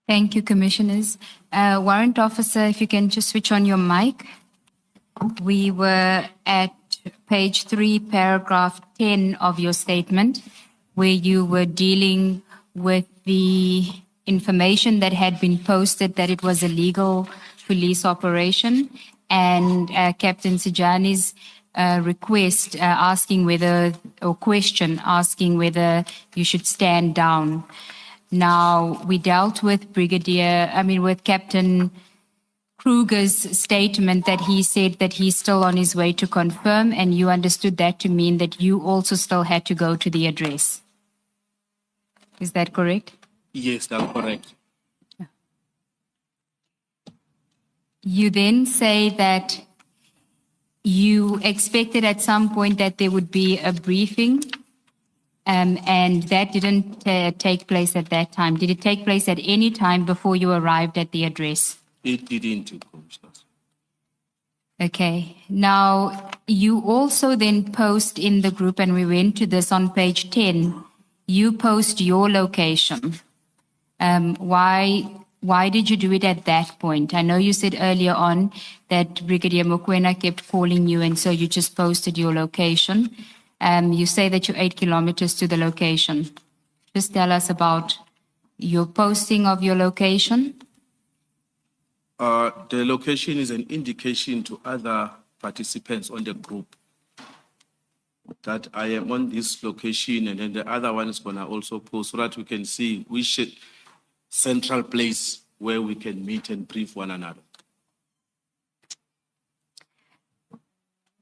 Thank you, Commissioners. Warrant Officer, if you can just switch on your mic. We were at page 3, paragraph 10 of your statement, where you were dealing with the information that had been posted that it was a legal police operation, and Captain Sijani's request asking whether, or question asking whether you should stand down. Now, we dealt with with Captain Kruger's statement that he said that he's still on his way to confirm, and you understood that to mean that you also still had to go to the address. Is that correct? Yes, that's correct. You then say that you expected at some point that there would be a briefing, and that didn't take place at that time. Did it take place at any time before you arrived at the address? It didn't, Commissioners. Okay. Now, you also then post in the group, and we went to this on page 10, you post your location. Why did you do it at that point? I know you said earlier on that Brigadier Mokoena kept calling you, and so you just posted your location. You say that you're 8 kilometers to the location. Just tell us about your posting of your location. The location is an indication to other participants on the group that I am on this location, and then the other one is going to also post so that we can see which central place where we can meet and brief one another.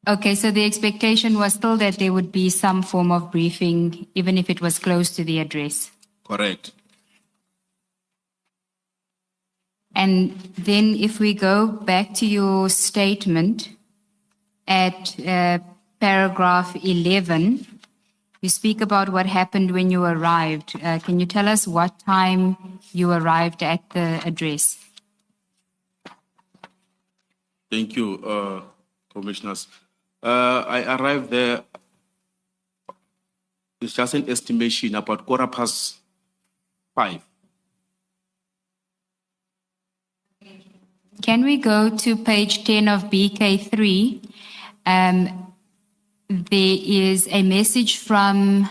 Okay, so the expectation was still that there would be some form of briefing, even if it was close to the address. Correct. And then if we go back to your statement at paragraph 11, you speak about what happened when you arrived. Can you tell us what time you arrived at the address? Thank you, Commissioners. I arrived there, it's just an estimation, about 5:15. Can we go to page 10 of BK3? There is a message from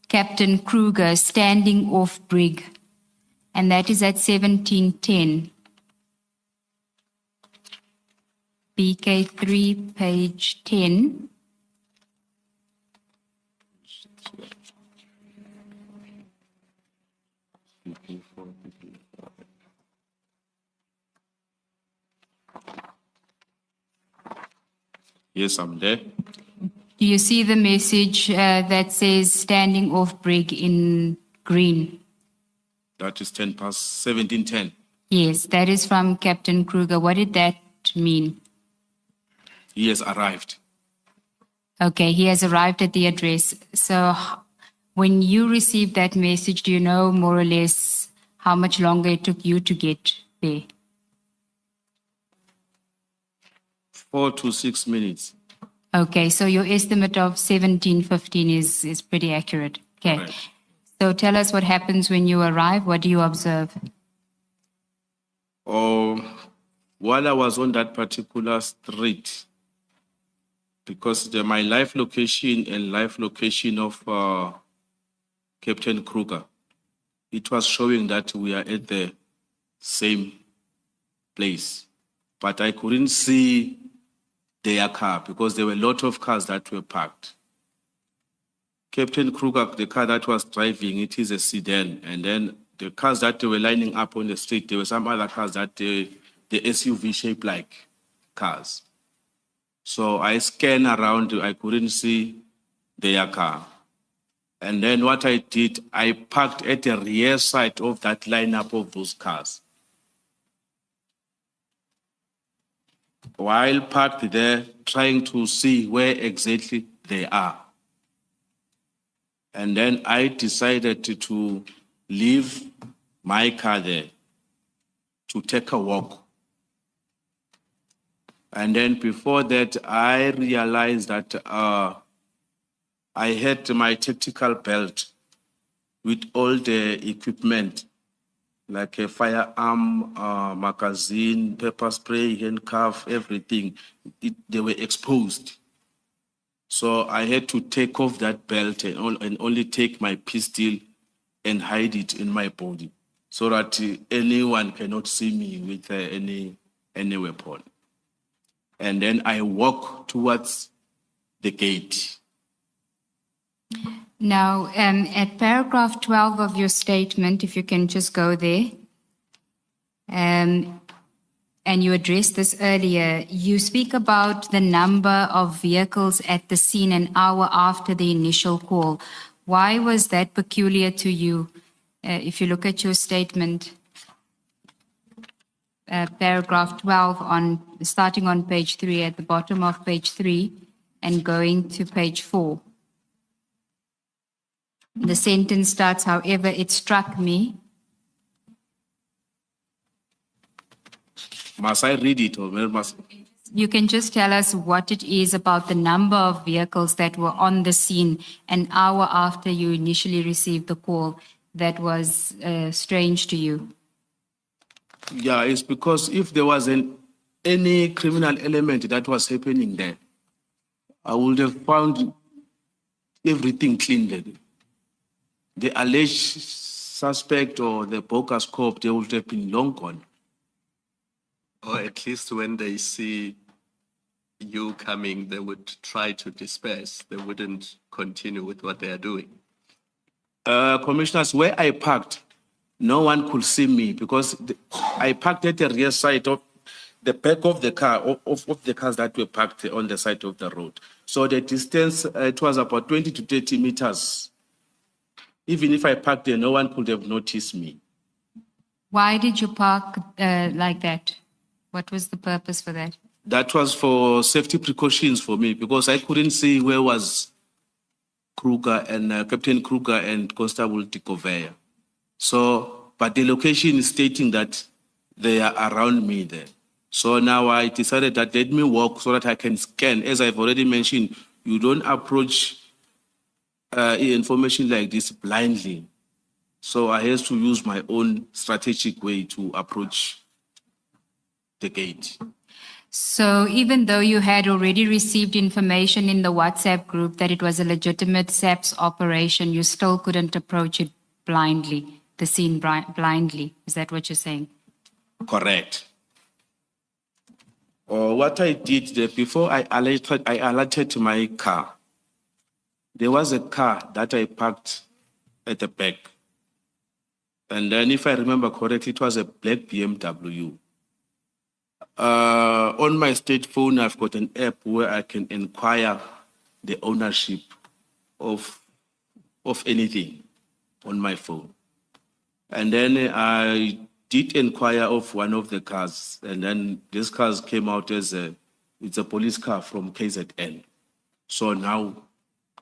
Captain Kruger standing off brig, and that is at 17:10. BK3, page 10. Yes, I'm there. Do you see the message that says standing off brig in green? That is 17:10. Yes, that is from Captain Kruger. What did that mean? He has arrived. Okay, he has arrived at the address. So when you received that message, do you know more or less how much longer it took you to get there? 4 to 6 minutes. Okay, so your estimate of 17:15 is pretty accurate. Okay. Right. So tell us what happens when you arrive. What do you observe? While I was on that particular street, because my live location and live location of Captain Kruger, it was showing that we are at the same place. But I couldn't see their car because there were a lot of cars that were parked. Captain Kruger, the car that was driving, it is a sedan. And then the cars that were lining up on the street, there were some other cars that the SUV shaped like cars. So I scanned around, I couldn't see their car. And then what I did, I parked at the rear side of that lineup of those cars. While parked there, trying to see where exactly they are. And then I decided to leave my car there to take a walk. And then before that, I realized that I had my tactical belt with all the equipment like a firearm, magazine, pepper spray, handcuff, everything. They were exposed. So I had to take off that belt and only take my pistol and hide it in my body so that anyone cannot see me with any weapon. And then I walk towards the gate. Now, at paragraph 12 of your statement, if you can just go there, and you addressed this earlier, you speak about the number of vehicles at the scene an hour after the initial call. Why was that peculiar to you? If you look at your statement, paragraph 12, starting on page 3, at the bottom of page 3, and going to page 4. The sentence starts, however, it struck me. Must I read it or must? You can just tell us what it is about the number of vehicles that were on the scene an hour after you initially received the call that was strange to you. Yeah, it's because if there was any criminal element that was happening there, I would have found everything cleaned. The alleged suspect or the bogus cop, they would have been long gone. Or at least when they see you coming, they would try to disperse. They wouldn't continue with what they are doing. Commissioners, where I parked, no one could see me because I parked at the rear side of the back of the car, of the cars that were parked on the side of the road. So the distance, it was about 20 to 30 meters. Even if I parked there, no one could have noticed me. Why did you park like that? What was the purpose for that? That was for safety precautions for me because I couldn't see where was Kruger and Captain Kruger and Constable Dikoveya. So, but the location is stating that they are around me there. So now I decided that let me walk so that I can scan. As I've already mentioned, you don't approach information like this blindly. So I had to use my own strategic way to approach the gate. So even though you had already received information in the WhatsApp group that it was a legitimate SAPS operation, you still couldn't approach it blindly, the scene blindly. Is that what you're saying? Correct. What I did there, before I alerted my car, there was a car that I parked at the back. And then if I remember correctly, it was a black BMW. On my state phone, I've got an app where I can inquire the ownership of anything on my phone. And then I did inquire of one of the cars, and then this car came out as it's a police car from KZN. So now,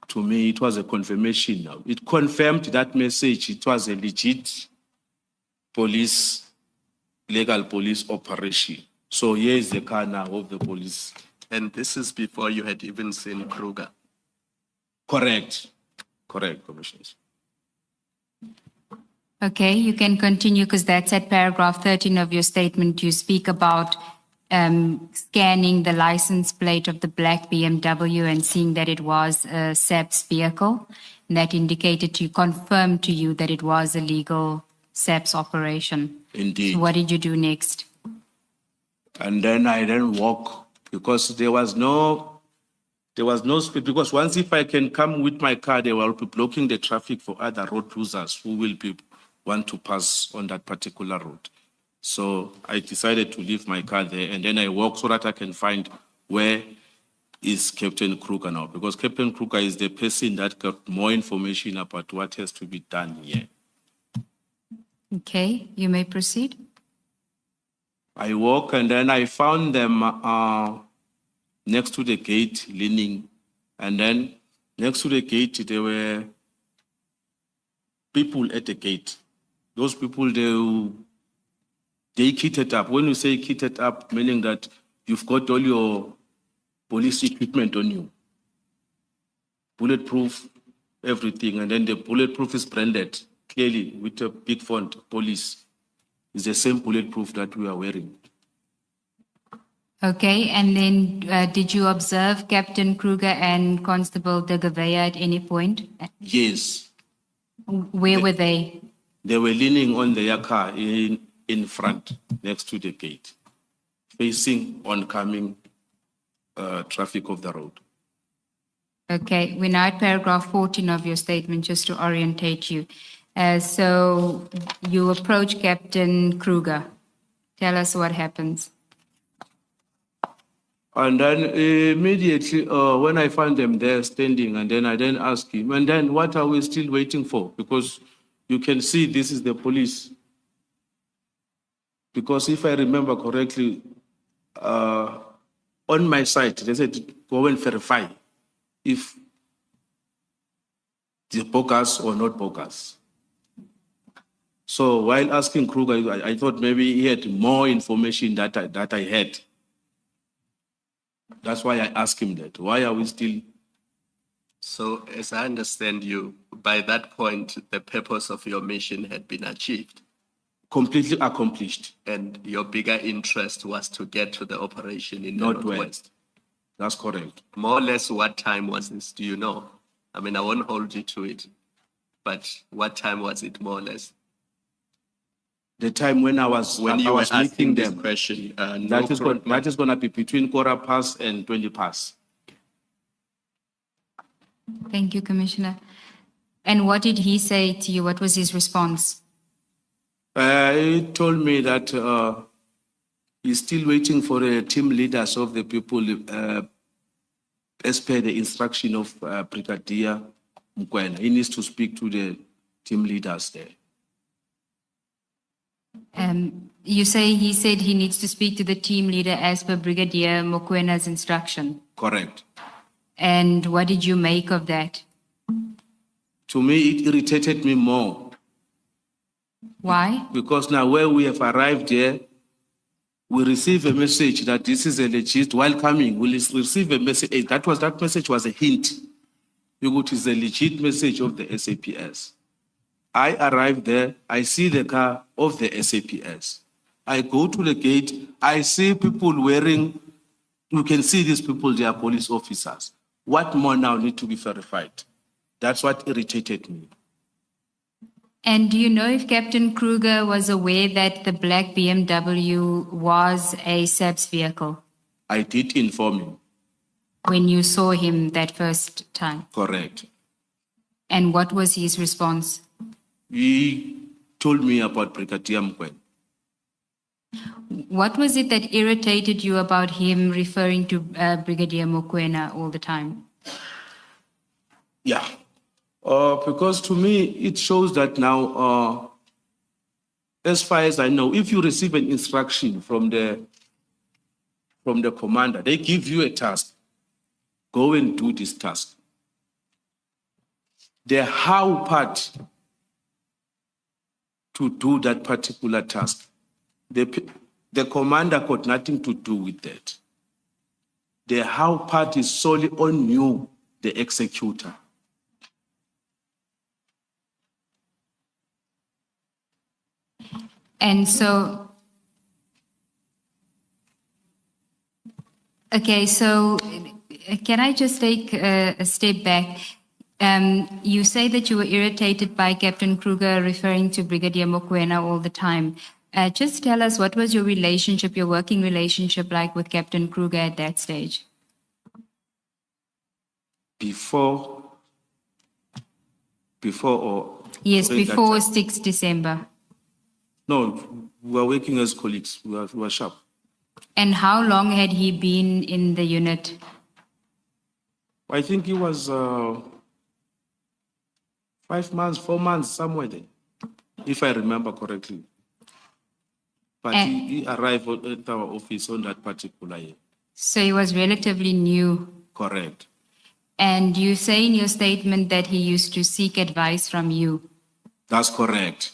to me, it was a confirmation now. It confirmed that message. It was a legit legal police operation. So here is the car now of the police. And this is before you had even seen Kruger. Correct, Commissioners. Okay, you can continue because that's at paragraph 13 of your statement. You speak about scanning the license plate of the black BMW and seeing that it was a SAPS vehicle. And that indicated confirmed to you that it was a legal SAPS operation. Indeed. So what did you do next? And then I walk because there was no speed. Because once if I can come with my car, they will be blocking the traffic for other road users who will want to pass on that particular road. So I decided to leave my car there and then I walk so that I can find where is Captain Kruger now. Because Captain Kruger is the person that got more information about what has to be done here. Okay, you may proceed. I walk and then I found them next to the gate leaning. And then next to the gate, there were people at the gate. Those people, they kitted up. When you say kitted up, meaning that you've got all your police equipment on you. Bulletproof, everything. And then the bulletproof is branded clearly with a big font, police. It's the same bulletproof that we are wearing. Okay, and then did you observe Captain Kruger and Constable De Gavea at any point? Yes, Where were they? they were leaning on their car in front, next to the gate, facing oncoming traffic of the road. Okay, we're now at paragraph 14 of your statement, just to orientate you. So you approach Captain Kruger. Tell us what happens. And then immediately, when I found them there standing, and then I then asked him, and then what are we still waiting for? Because you can see this is the police. Because if I remember correctly, on my site, they said, go and verify if the bogus or not bogus. So while asking Kruger, I thought maybe he had more information that I had. That's why I asked him that. Why are we still? So as I understand you, by that point, the purpose of your mission had been achieved. Completely accomplished. And your bigger interest was to get to the operation in the Northwest. Northwest. That's correct. More or less, what time was this? Do you know? I mean, I won't hold you to it, but what time was it, more or less? The time when I was asking meeting this them. question, That is going to be between 15 and 20 past. Thank you, Commissioner. And what did he say to you? What was his response? He told me that he's still waiting for the team leaders of the people as per the instruction of Brigadier Mokoena. He needs to speak to the team leaders there. You say he said he needs to speak to the team leader as per Brigadier Mokwena's instruction. Correct. And what did you make of that? To me, it irritated me more. Why? Because now where we have arrived here, we receive a message that this is a legit, while coming, we'll receive a message. That message was a hint. It is a legit message of the SAPS. I arrive there, I see the car of the SAPS. I go to the gate, I see people wearing, you can see these people, they are police officers. What more now need to be verified? That's what irritated me. And do you know if Captain Kruger was aware that the black BMW was a SAPS vehicle? I did inform him. When you saw him that first time? Correct. And what was his response? He told me about Brigadier Mokoena. What was it that irritated you about him referring to Brigadier Mokoena all the time? Yeah. Because to me, it shows that now, as far as I know, if you receive an instruction from the commander, they give you a task. Go and do this task. The how part to do that particular task, the commander got nothing to do with that. The how part is solely on you, the executor. And so, okay, so can I just take a step back? You say that you were irritated by Captain Kruger referring to Brigadier Mokoena all the time. Just tell us, what was your relationship, your working relationship like with Captain Kruger at that stage? Before or? Yes, before 6 December. No, we were working as colleagues. We were sharp. And how long had he been in the unit? I think he was 5 months, 4 months, somewhere there, if I remember correctly. But he arrived at our office on that particular year. So he was relatively new. Correct. And you say in your statement that he used to seek advice from you. That's correct.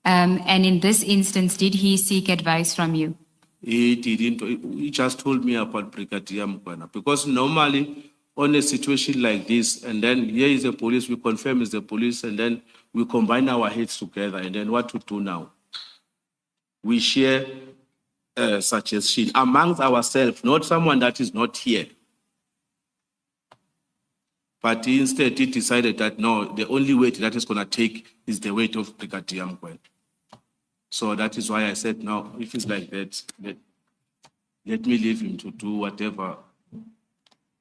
And in this instance, did he seek advice from you? He didn't. He just told me about Brigadier Mokoena. Because normally, on a situation like this, and then here is the police, we confirm it's the police, and then we combine our heads together, and then what to do now? we share a suggestion amongst ourselves, not someone that is not here. But instead, he decided that no, the only weight that is going to take is the weight of Brigadier Mkwena. So that is why I said, no, if it's like that, let me leave him to do whatever,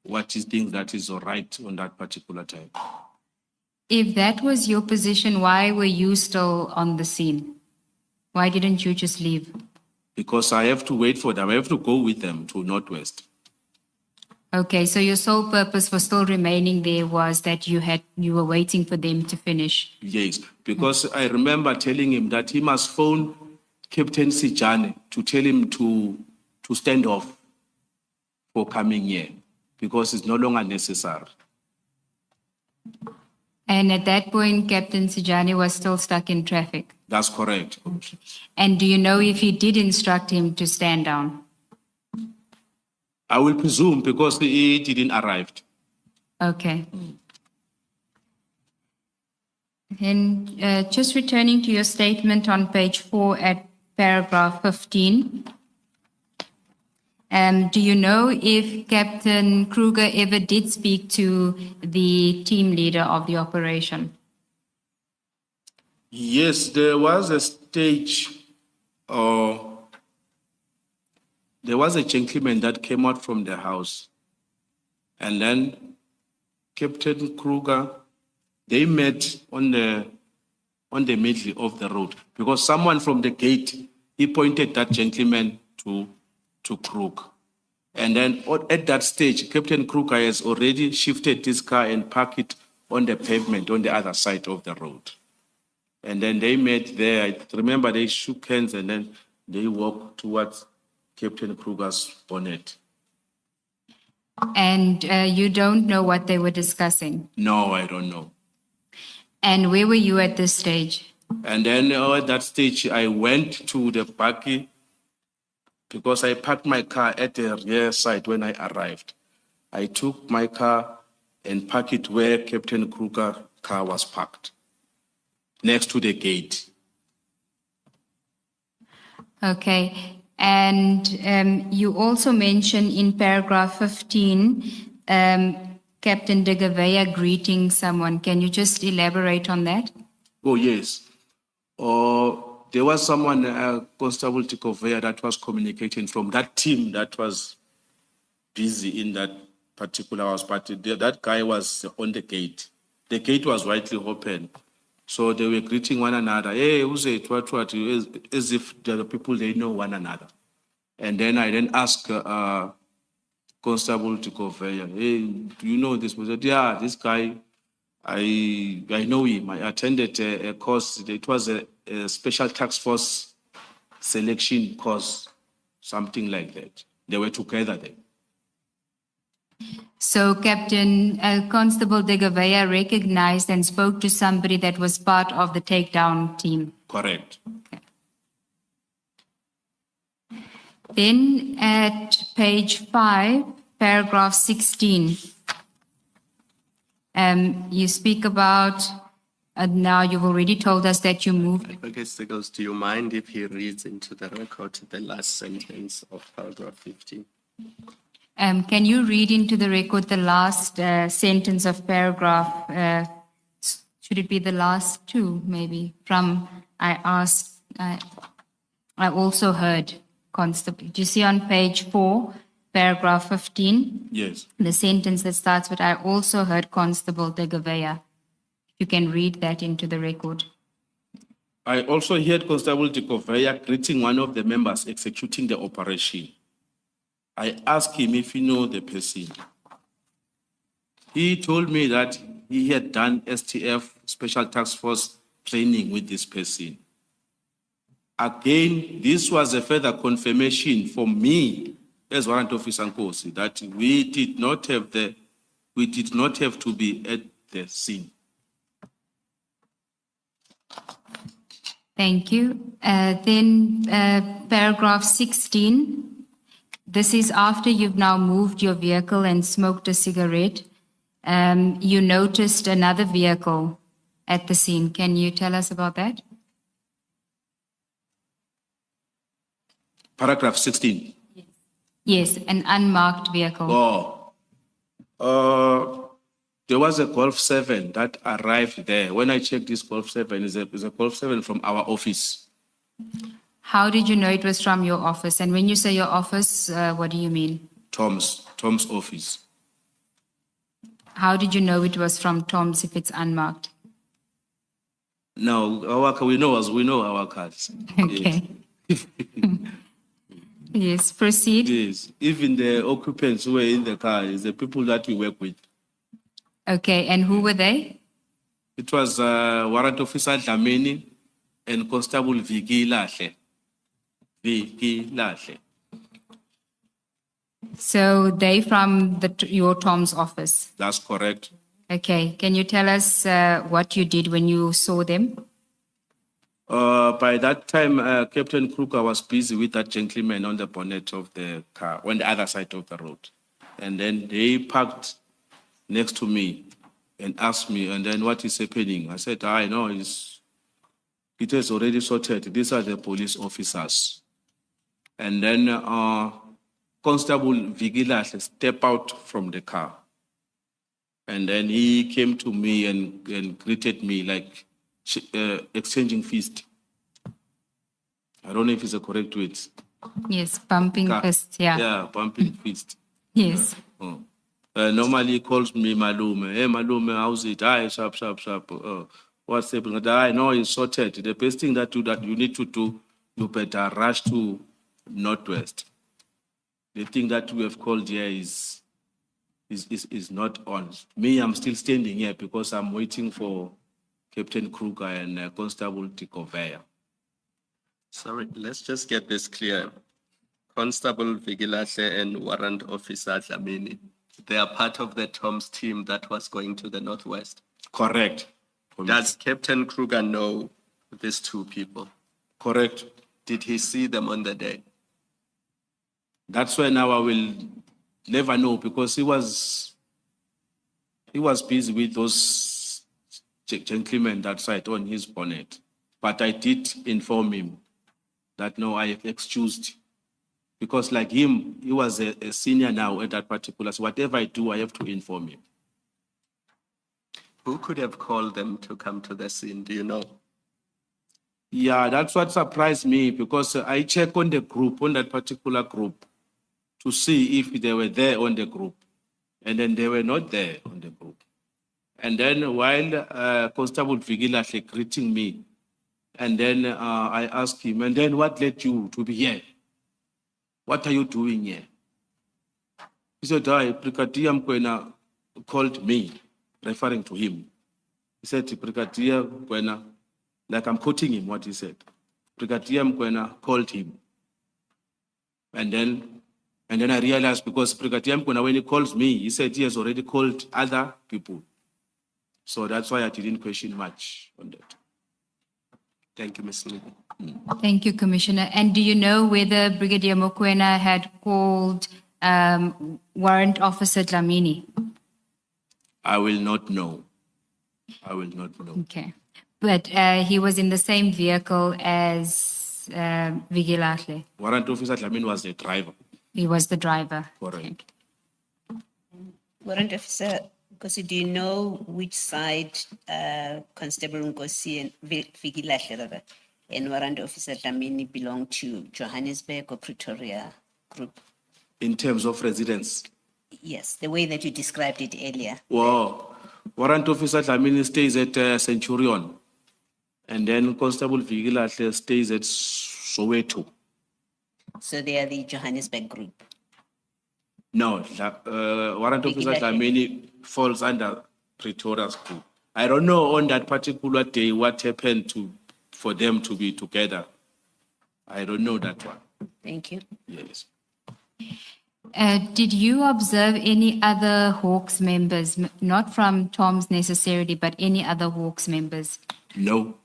what he thinks that is all right on that particular time. If that was your position, why were you still on the scene? Why didn't you just leave? Because I have to wait for them. I have to go with them to Northwest. Okay, so your sole purpose for still remaining there was that you were waiting for them to finish. Yes, because I remember telling him that he must phone Captain Sijane to tell him to stand off for coming here because it's no longer necessary. And at that point, Captain Sijane was still stuck in traffic. That's correct. Okay. And do you know if he did instruct him to stand down? I will presume because he didn't arrive. Okay. And just returning to your statement on page 4 at paragraph 15. Do you know if Captain Kruger ever did speak to the team leader of the operation? Yes, there was a stage, there was a gentleman that came out from the house. And then Captain Kruger, they met on the middle of the road because someone from the gate, he pointed that gentleman to Kruger. And then at that stage, Captain Kruger has already shifted his car and parked it on the pavement on the other side of the road. And then they met there. I remember they shook hands and then they walked towards Captain Kruger's bonnet. And you don't know what they were discussing? No, I don't know. And where were you at this stage? And then at that stage, I went to the parking because I parked my car at the rear side when I arrived. I took my car and parked it where Captain Kruger's car was parked, next to the gate. Okay. And you also mentioned in paragraph 15, Captain de Gavea greeting someone. Can you just elaborate on that? Oh, yes. There was someone, Constable Tikovea, that was communicating from that team that was busy in that particular house party. That guy was on the gate. The gate was widely open. So they were greeting one another. Hey, who's it? What? As if the people, they know one another. And then I asked Constable Tikovea, hey, do you know this person? Yeah, this guy, I know him. I attended a course. It was a special task force selection course, something like that. They were together then. So Captain Constable de Gavea recognized and spoke to somebody that was part of the takedown team. Correct. Okay. Then at page 5, paragraph 16, you speak about, now you've already told us that you moved. I guess it goes, do you mind if he reads into the record the last sentence of paragraph 15? Can you read into the record the last sentence of paragraph, should it be the last two, maybe, from I asked, I also heard Constable. Do you see on page 4, paragraph 15? Yes. The sentence that starts with, I also heard Constable de Gavea. You can read that into the record. I also heard Constable Tikovea greeting one of the members executing the operation. I asked him if he knew the person. He told me that he had done STF, Special Task Force training with this person. Again, this was a further confirmation for me as Warrant Officer Nkosi that we did not have to be at the scene. Thank you. Then paragraph 16. This is after you've now moved your vehicle and smoked a cigarette. You noticed another vehicle at the scene. Can you tell us about that? Paragraph 16. Yes, an unmarked vehicle. There was a Golf 7 that arrived there. When I checked this Golf 7, is a Golf 7 from our office. How did you know it was from your office? And when you say your office, what do you mean? Tom's office. How did you know it was from Tom's if it's unmarked? No, we know our cars. Okay. Yes, proceed. Yes, even the occupants who were in the car is the people that we work with. Okay, and who were they? It was Warrant Officer Dlamini and Constable Viki Lahle. So they from your Tom's office. That's correct. Okay, can you tell us what you did when you saw them? By that time, Captain Kruger was busy with that gentleman on the bonnet of the car, on the other side of the road. And then they parked next to me and asked me, and then what is happening? I said, I know, it is already sorted. These are the police officers. And then Constable Vigilash stepped out from the car. And then he came to me and greeted me like exchanging fist. I don't know if it's a correct word. Yes, bumping fist, yeah. Yeah, bumping fist. Yes. Normally he calls me Malume. Hey, Malume, how's it? Aye, sharp. What's happening? I know it's sorted. The best thing that you need to do, you better rush to Northwest. The thing that we have called here is not on. Me, I'm still standing here because I'm waiting for Captain Kruger and Constable Tikovea. Sorry, let's just get this clear. Constable Vigilahle and Warrant Officer Dlamini, they are part of the Tom's team that was going to the Northwest. Correct. Does Captain Kruger know these two people? Correct. Did he see them on the day? That's why now I will never know because he was busy with those gentlemen that sat on his bonnet. But I did inform him that no, I have excused. Because like him, he was a senior now at that particular, so whatever I do, I have to inform him. Who could have called them to come to the scene? Do you know? Yeah, that's what surprised me because I checked on the group, on that particular group, to see if they were there on the group. And then they were not there on the group. And then while Constable Vigilahle greeting me, and then I asked him, and then what led you to be here? What are you doing here? He said, Brigadier Mkwena called me, referring to him. He said, Brigadier Mkwena, like I'm quoting him what he said. Brigadier Mkwena called him. And then I realized because Brigadier Mkwena, when he calls me, he said he has already called other people. So that's why I didn't question much on that. Thank you, Mr. Leader. Thank you, Commissioner. And do you know whether Brigadier Mokoena had called Warrant Officer Dlamini? I will not know. Okay. But he was in the same vehicle as Vigilahle? Warrant Officer Dlamini was the driver. He was the driver. Correct. Warrant Officer Nkosi, do you know which side Constable Nkosi and Vigilahle and Warrant Officer Dlamini belong to, Johannesburg or Pretoria group? In terms of residence? Yes, the way that you described it earlier. Wow. Warrant Officer Dlamini stays at Centurion. And then Constable Vigilahle stays at Soweto. So they are the Johannesburg group. No, Warrant Officer Dlamini falls under Pretoria's group. I don't know on that particular day what happened for them to be together. I don't know that one. Thank you. Yes. Did you observe any other Hawks members, not from Tom's necessarily, but any other Hawks members? No.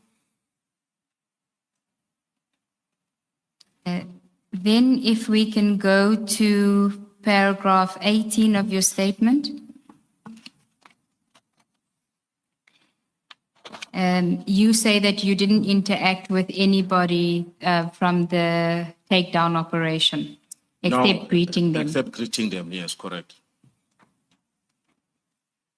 Then if we can go to paragraph 18 of your statement. You say that you didn't interact with anybody from the takedown operation, except greeting them. Except greeting them, yes, correct.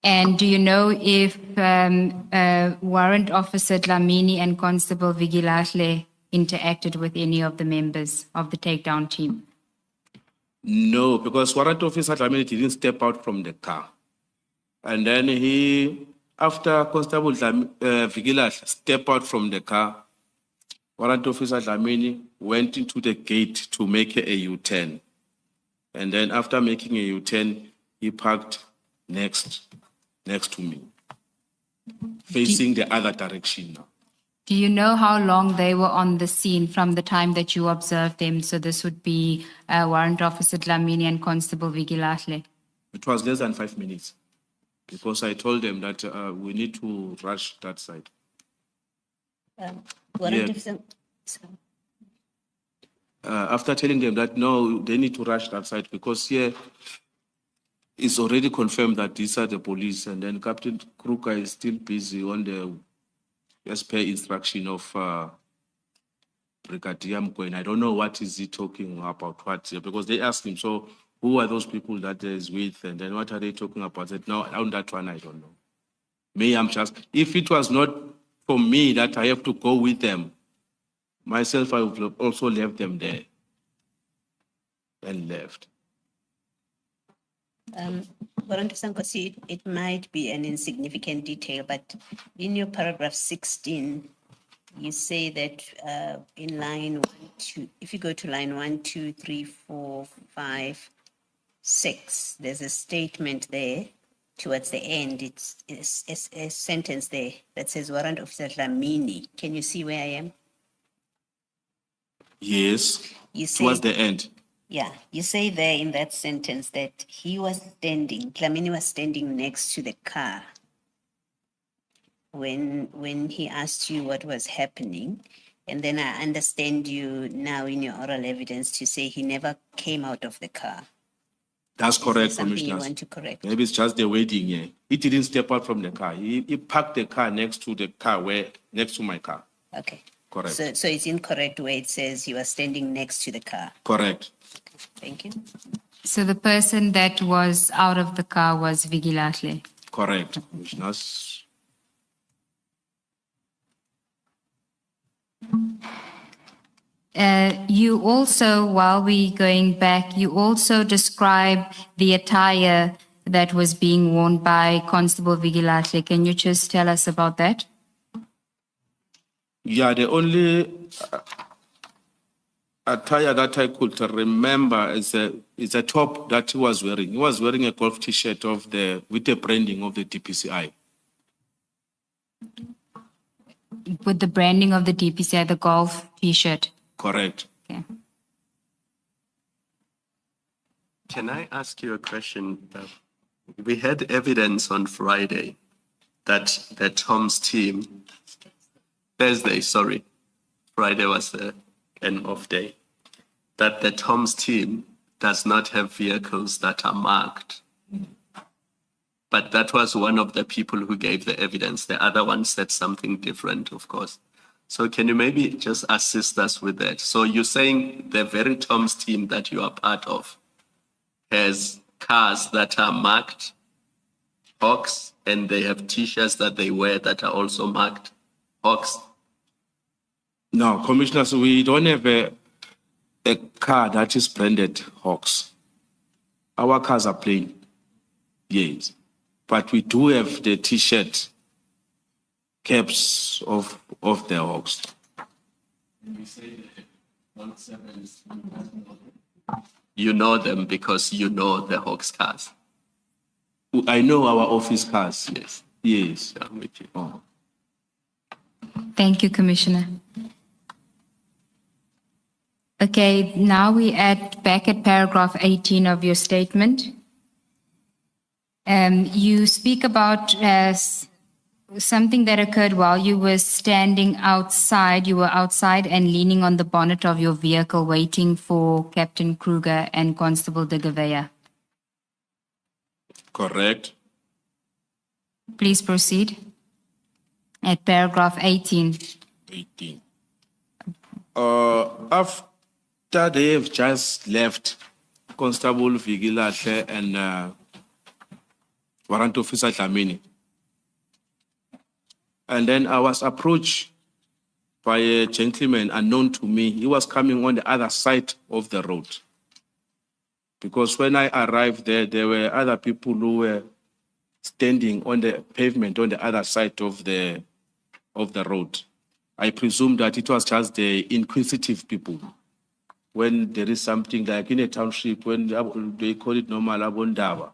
And do you know if Warrant Officer Dlamini and Constable Vigilahle interacted with any of the members of the takedown team? No, because Warrant Officer Dlamini didn't step out from the car. And then after Constable Vigilahle stepped out from the car, Warrant Officer Dlamini went into the gate to make a U-turn. And then after making a U-turn, he parked next to me, facing the other direction now. Do you know how long they were on the scene from the time that you observed them? So this would be Warrant Officer Dlamini and Constable Vigilahle. It was less than 5 minutes because I told them that we need to rush that side. Warrant Yeah. Officer. After telling them that, no, they need to rush that side because here it's already confirmed that these are the police, and then Captain Kruger is still busy on the as per instruction of Brigadier Mkoen. I don't know what is he talking about, because they asked him, so who are those people that is with, and then what are they talking about? I said, no, on that one, I don't know. Me, I'm just, if it was not for me that I have to go with them, myself, I would have also left them there and left. Warrant Officer Nkosi, it might be an insignificant detail, but in your paragraph 16, you say that in line 1, 2, if you go to line 1, 2, 3, 4, 5, 6, there's a statement there towards the end. It's a sentence there that says Warrant Officer Dlamini. Can you see where I am? Yes, You say, towards the end. yeah, you say there in that sentence that he was standing, Dlamini was standing next to the car when he asked you what was happening. And then I understand you now in your oral evidence to say he never came out of the car. That's Is there correct, something you Commissioner. want to correct? Maybe it's just the waiting here. He didn't step out from the car. He parked the car next to the car, next to my car. Okay. Correct. So it's incorrect where it says he was standing next to the car. Correct. Thank you. So the person that was out of the car was Vigilahle. Correct, Commissioners. You also, while we going back, you also describe the attire that was being worn by Constable Vigilahle. Can you just tell us about that? Yeah, the only attire that I could remember is a top that he was wearing. He was wearing a golf T-shirt with the branding of the DPCI. With the branding of the DPCI, the golf T-shirt. Correct. Okay. Can I ask you a question? We had evidence on Friday that the Tom's team, Thursday, sorry, Friday was an off day, that the Tom's team does not have vehicles that are marked. But that was one of the people who gave the evidence. The other one said something different, of course. So can you maybe just assist us with that? So you're saying the very Tom's team that you are part of has cars that are marked Hawks, and they have T-shirts that they wear that are also marked Hawks? No, Commissioners, we don't have a car that is branded Hawks. Our cars are plain, yes. But we do have the T-shirt caps of the Hawks. You know them because you know the Hawks cars. I know our office cars. Yes. Yes. I'm with you. Oh. Thank you, Commissioner. Okay, now we back at paragraph 18 of your statement. You speak about something that occurred while you were standing outside. You were outside and leaning on the bonnet of your vehicle, waiting for Captain Kruger and Constable de Gouveia. Correct. Please proceed. At paragraph 18. 18. After they have just left, Constable Vigilahle and Warrant Officer Dlamini. And then I was approached by a gentleman unknown to me. He was coming on the other side of the road. Because when I arrived there were other people who were standing on the pavement on the other side of the road. I presume that it was just the inquisitive people. When there is something like in a township, when they call it normal abondaba,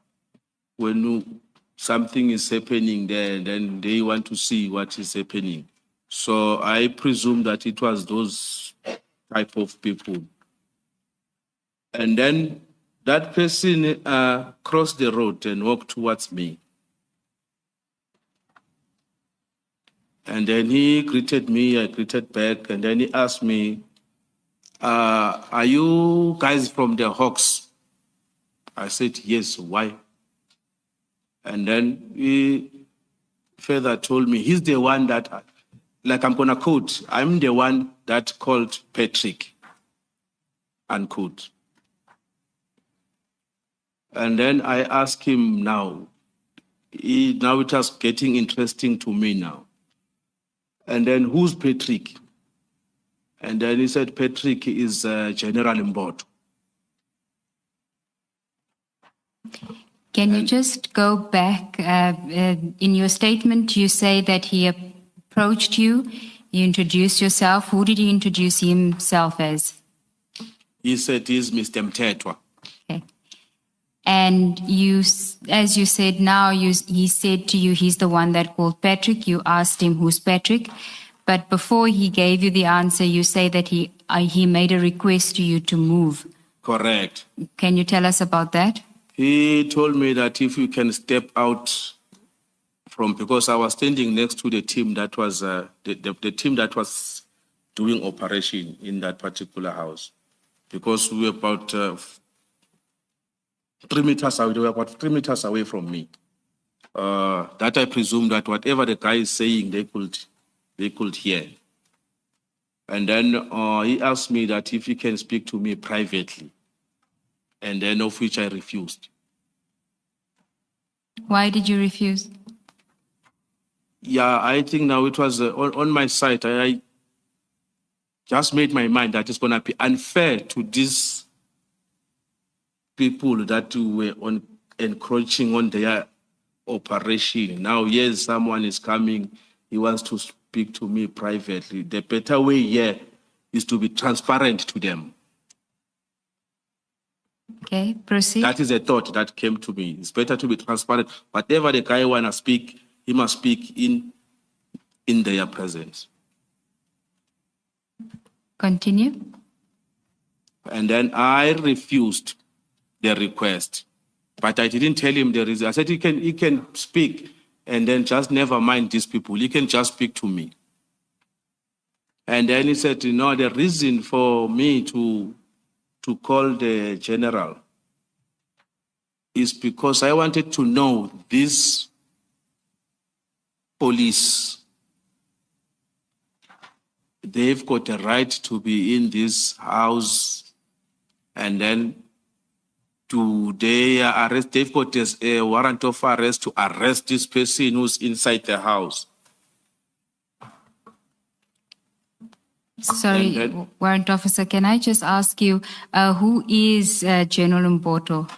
when something is happening there, then they want to see what is happening. So I presume that it was those type of people. And then that person crossed the road and walked towards me. And then he greeted me, I greeted back, and then he asked me, are you guys from the Hawks? I said, yes, why? And then he further told me, he's the one that, like I'm gonna quote, I'm the one that called Patrick, unquote. And then I asked him now it was getting interesting to me now. And then who's Patrick? And then he said, Patrick is General Mboto. Can you just go back? In your statement, you say that he approached you, you introduced yourself. Who did he introduce himself as? He said he's Mr. Mtetwa. Okay. And you, as you said now, he said to you, he's the one that called Patrick. You asked him, who's Patrick? But before he gave you the answer, you say that he made a request to you to move. Correct. Can you tell us about that? He told me that if you can step out from, because I was standing next to the team that was the team that was doing operation in that particular house, because we were about 3 meters away. They were about 3 meters away from me. That I presume that whatever the guy is saying, they could hear. And then he asked me that if he can speak to me privately, and then of which I refused. Why did you refuse? Yeah, I think now it was on my side. I just made my mind that it's going to be unfair to these people that were encroaching on their operation. Now, yes, someone is coming. He wants to speak to me privately. The better way here is to be transparent to them. Okay, proceed. That is a thought that came to me. It's better to be transparent. Whatever the guy want to speak, he must speak in their presence. Continue. And then I refused the request. But I didn't tell him the reason. I said, he can speak, and then just never mind these people. He can just speak to me. And then he said, no, the reason for me to call the general is because I wanted to know this police, they've got a right to be in this house, and then they arrest, they've got a warrant of arrest to arrest this person who's inside the house. Sorry, Warrant Officer, can I just ask you, who is General Mboto?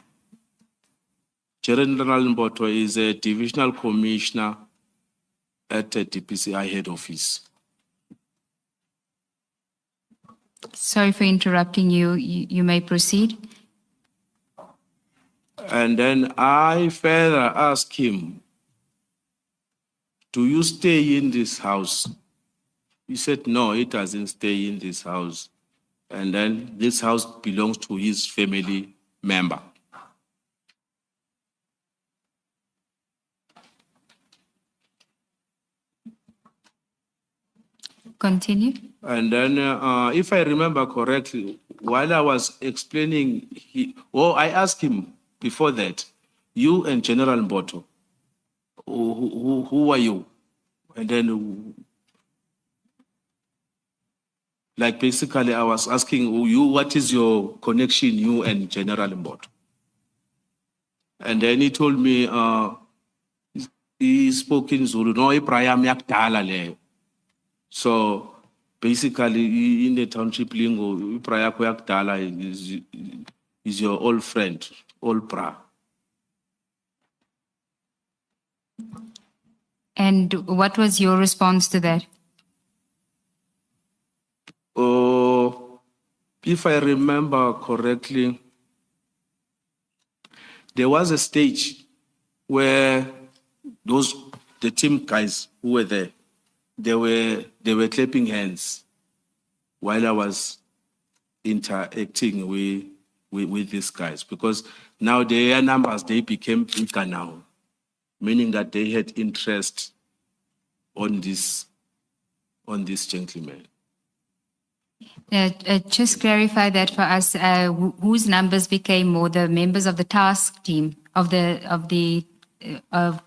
General Mboto is a divisional commissioner at the DPCI head office. Sorry for interrupting you. You may proceed. And then I further asked him, do you stay in this house? He said, no, he doesn't stay in this house. And then this house belongs to his family member. Continue. And then, if I remember correctly, while I was explaining, I asked him before that, you and General Mboto, who are you? And then, like basically, I was asking you, what is your connection, you and General Mboto? And then he told me, he spoke in Zulu, no, Ibrahim yakudala leyo. So basically, in the township lingo, Ibrahim yakudala is your old friend, old bra. And what was your response to that? Oh, if I remember correctly, there was a stage where the team guys who were there, they were clapping hands while I was interacting with these guys, because now their numbers, they became bigger now, meaning that they had interest on this gentleman. Just clarify that for us. Whose numbers became more? The members of the task team of the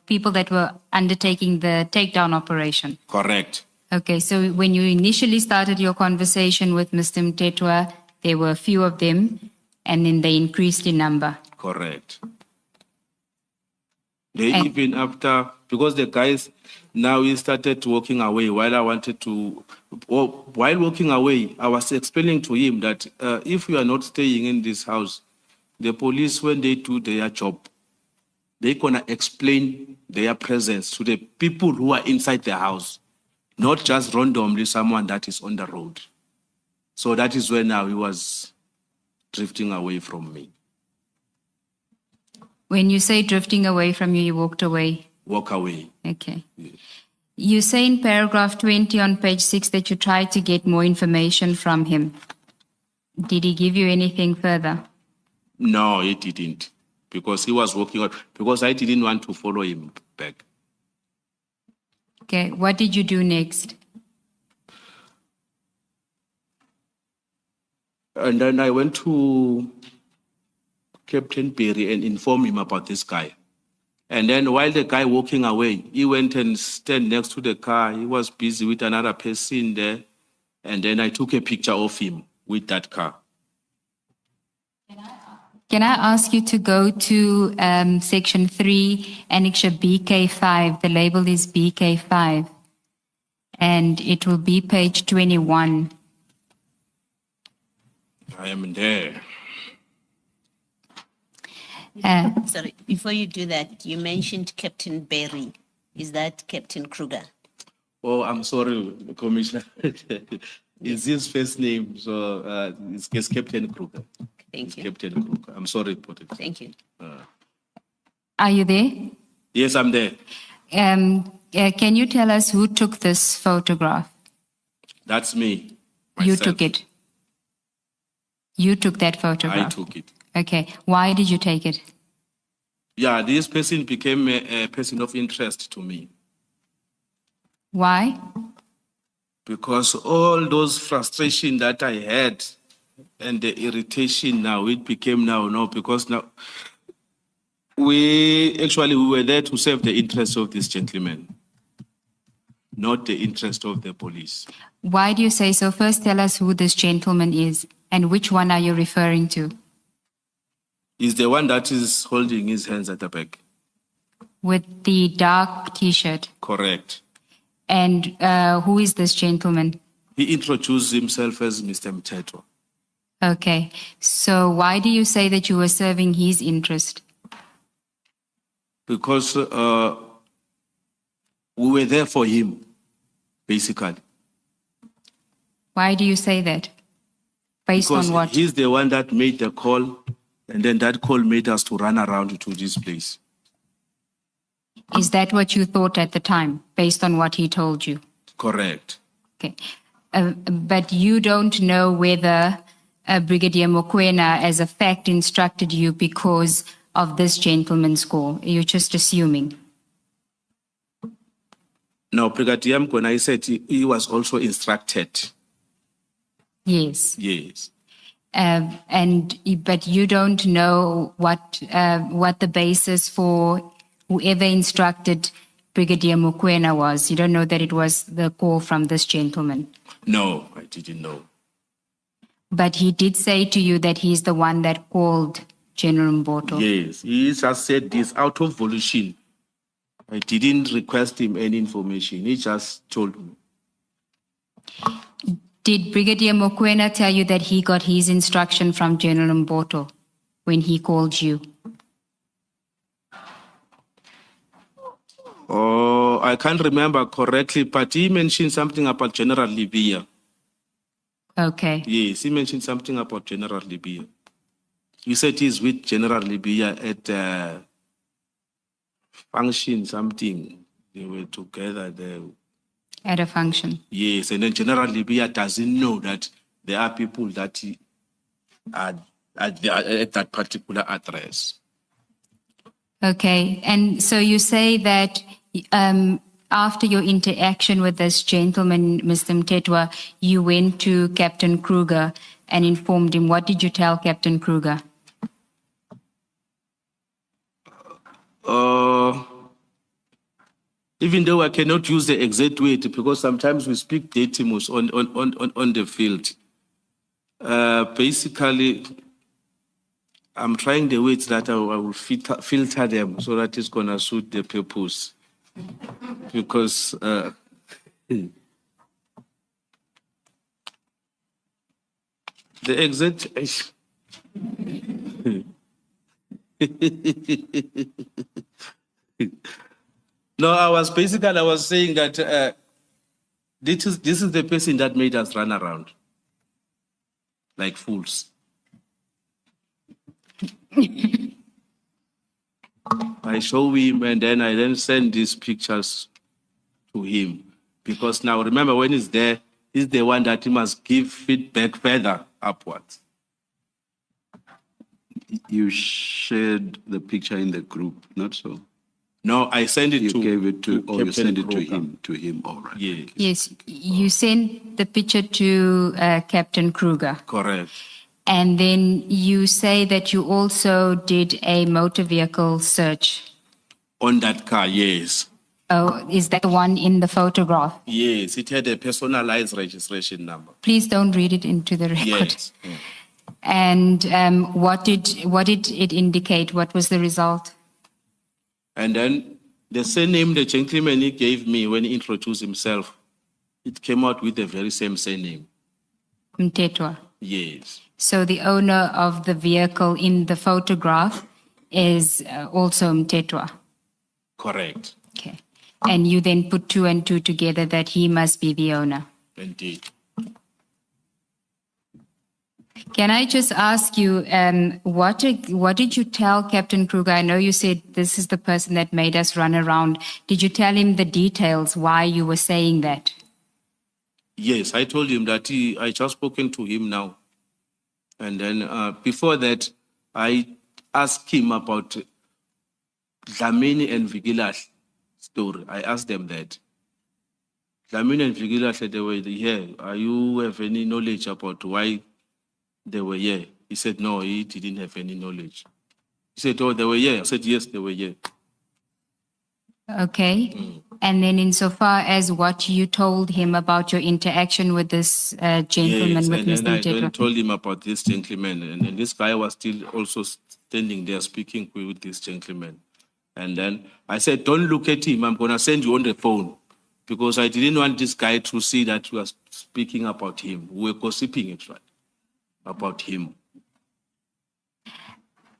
people that were undertaking the takedown operation. Correct. Okay, so when you initially started your conversation with Mr. Mtetwa, there were a few of them, and then they increased in number. Correct. Even after, because the guys, now he started walking away while walking away, I was explaining to him that if you are not staying in this house, the police, when they do their job, they're going to explain their presence to the people who are inside the house, not just randomly someone that is on the road. So that is when now he was drifting away from me. When you say drifting away from you, you walked away. Walk away. Okay. Yes. You say in paragraph 20 on page 6 that you tried to get more information from him. Did he give you anything further? No, he didn't, because he was walking out, because I didn't want to follow him back. Okay. What did you do next? And then I went to Captain Perry and informed him about this guy. And then while the guy walking away, he went and stand next to the car. He was busy with another person there. And then I took a picture of him with that car. Can I ask you to go to section 3, annexure BK5? The label is BK5. And it will be page 21. I am there. Sorry, before you do that, you mentioned Captain Berry. Is that Captain Kruger? Oh, I'm sorry, Commissioner. It's his first name, so it's Captain Kruger. Thank you. Captain Kruger. I'm sorry about it. Thank you. Are you there? Yes, I'm there. Can you tell us who took this photograph? That's me. You myself. took it. You took that photograph. I took it. Okay. Why did you take it? Yeah, this person became a person of interest to me, Why? because all those frustration that I had and the irritation now, it became no, because now we were there to serve the interest of this gentleman, not the interest of the police. Why do you say so? First, tell us who this gentleman is and which one are you referring to? He's the one that is holding his hands at the back. With the dark T-shirt. Correct. And who is this gentleman? He introduced himself as Mr. Mtetwa. Okay. So why do you say that you were serving his interest? Because we were there for him, basically. Why do you say that? Based Because on what? he's the one that made the call, and then that call made us to run around to this place. Is that what you thought at the time, based on what he told you? Correct. Okay. But you don't know whether Brigadier Mokoena, as a fact, instructed you because of this gentleman's call. You're just assuming. Now, Brigadier Mkwena, I said he was also instructed. Yes. Yes. But you don't know what the basis for whoever instructed Brigadier Mokoena was. You don't know that it was the call from this gentleman. No, I didn't know. But he did say to you that he's the one that called General Mboto. Yes, he just said this out of volition. I didn't request him any information. He just told me. Did Brigadier Mokoena tell you that he got his instruction from General Mboto when he called you? Oh, I can't remember correctly, but he mentioned something about General Libya. Okay. Yes, he mentioned something about General Libya. He said he's with General Libya at function something. They were together there. At a function. Yes, and then General Libya doesn't know that there are people that are at that particular address. Okay. And so you say that after your interaction with this gentleman, Mr. Mtetwa, you went to Captain Kruger and informed him. What did you tell Captain Kruger? Even though I cannot use the exact word because sometimes we speak datimus on the field. Basically, I'm trying the words that I will filter them so that it's going to suit the purpose. Because the exact... No, I was saying that this is the person that made us run around like fools. I show him and then I send these pictures to him because now remember when he's there, he's the one that he must give feedback further upwards. You shared the picture in the group, not so? No, I sent it You to gave it to, or you Captain sent it Kruger. to him, all right. Yes, Yes, you sent the picture to Captain Kruger. correct. And then you say that you also did a motor vehicle search. On that car, yes. Oh, is that the one in the photograph? Yes, it had a personalized registration number. Please don't read it into the record. Yes. Yeah. And what did it indicate? What was the result? And then the surname the gentleman he gave me when he introduced himself, it came out with the very same surname. Mtetwa. Yes. So the owner of the vehicle in the photograph is also Mtetwa. Correct. Okay. And you then put two and two together that he must be the owner. Indeed. Can I just ask you, what did you tell Captain Kruger? I know you said this is the person that made us run around. Did you tell him the details why you were saying that? Yes, I told him that I just spoken to him now. And then before that, I asked him about Dlamini and Vigilash story. I asked them that. Dlamini and Vigilash, they were here. Are you have any knowledge about why they were here? He said, no, he didn't have any knowledge. He said, oh, they were here. I said, yes, they were here. Okay. And then insofar as what you told him about your interaction with this gentleman, Yes, with and then Mr. I then Mtetwa. told him about this gentleman. And then this guy was still also standing there speaking with this gentleman. And then I said, don't look at him. I'm going to send you on the phone. Because I didn't want this guy to see that we were speaking about him. We were gossiping it, right? About him.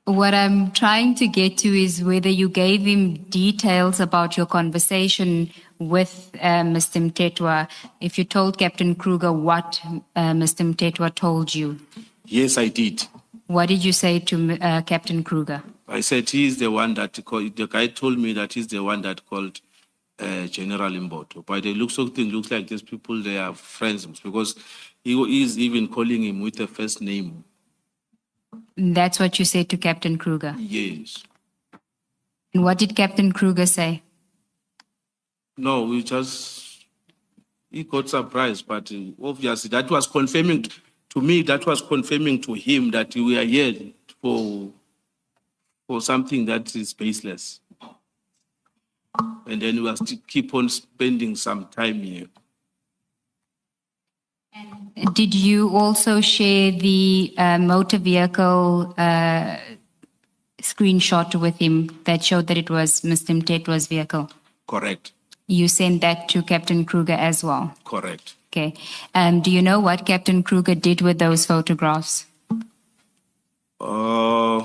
What I'm trying to get to is whether you gave him details about your conversation with Mr. Mtetwa, if you told Captain Kruger what Mr. Mtetwa told you. Yes, I did. What did you say to Captain Kruger? I said he's the one that called, the guy told me that he's the one that called General Mboto. By the looks of things, looks like these people, they are friends because he is even calling him with the first name. That's what you said to Captain Kruger. Yes. And what did Captain Kruger say? No, he got surprised, but obviously that was confirming to me, that was confirming to him that we are here for something that is baseless. And then we still keep on spending some time here. Did you also share the motor vehicle screenshot with him that showed that it was Mr. Mtetwa's vehicle? Correct, You sent that to Captain Kruger as well? correct. Okay. Do you know what Captain Kruger did with those photographs? While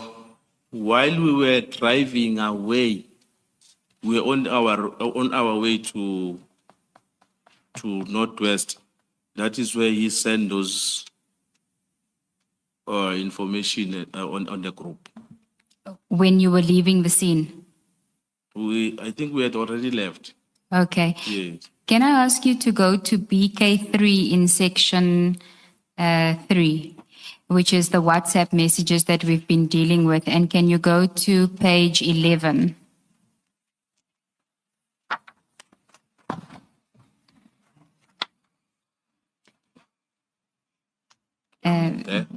we were driving away, we were on our way to Northwest. That is where he sent those information on the group. When you were leaving the scene? I think we had already left. Okay. Yes. Can I ask you to go to BK3 in section 3, which is the WhatsApp messages that we've been dealing with, and can you go to page 11? There.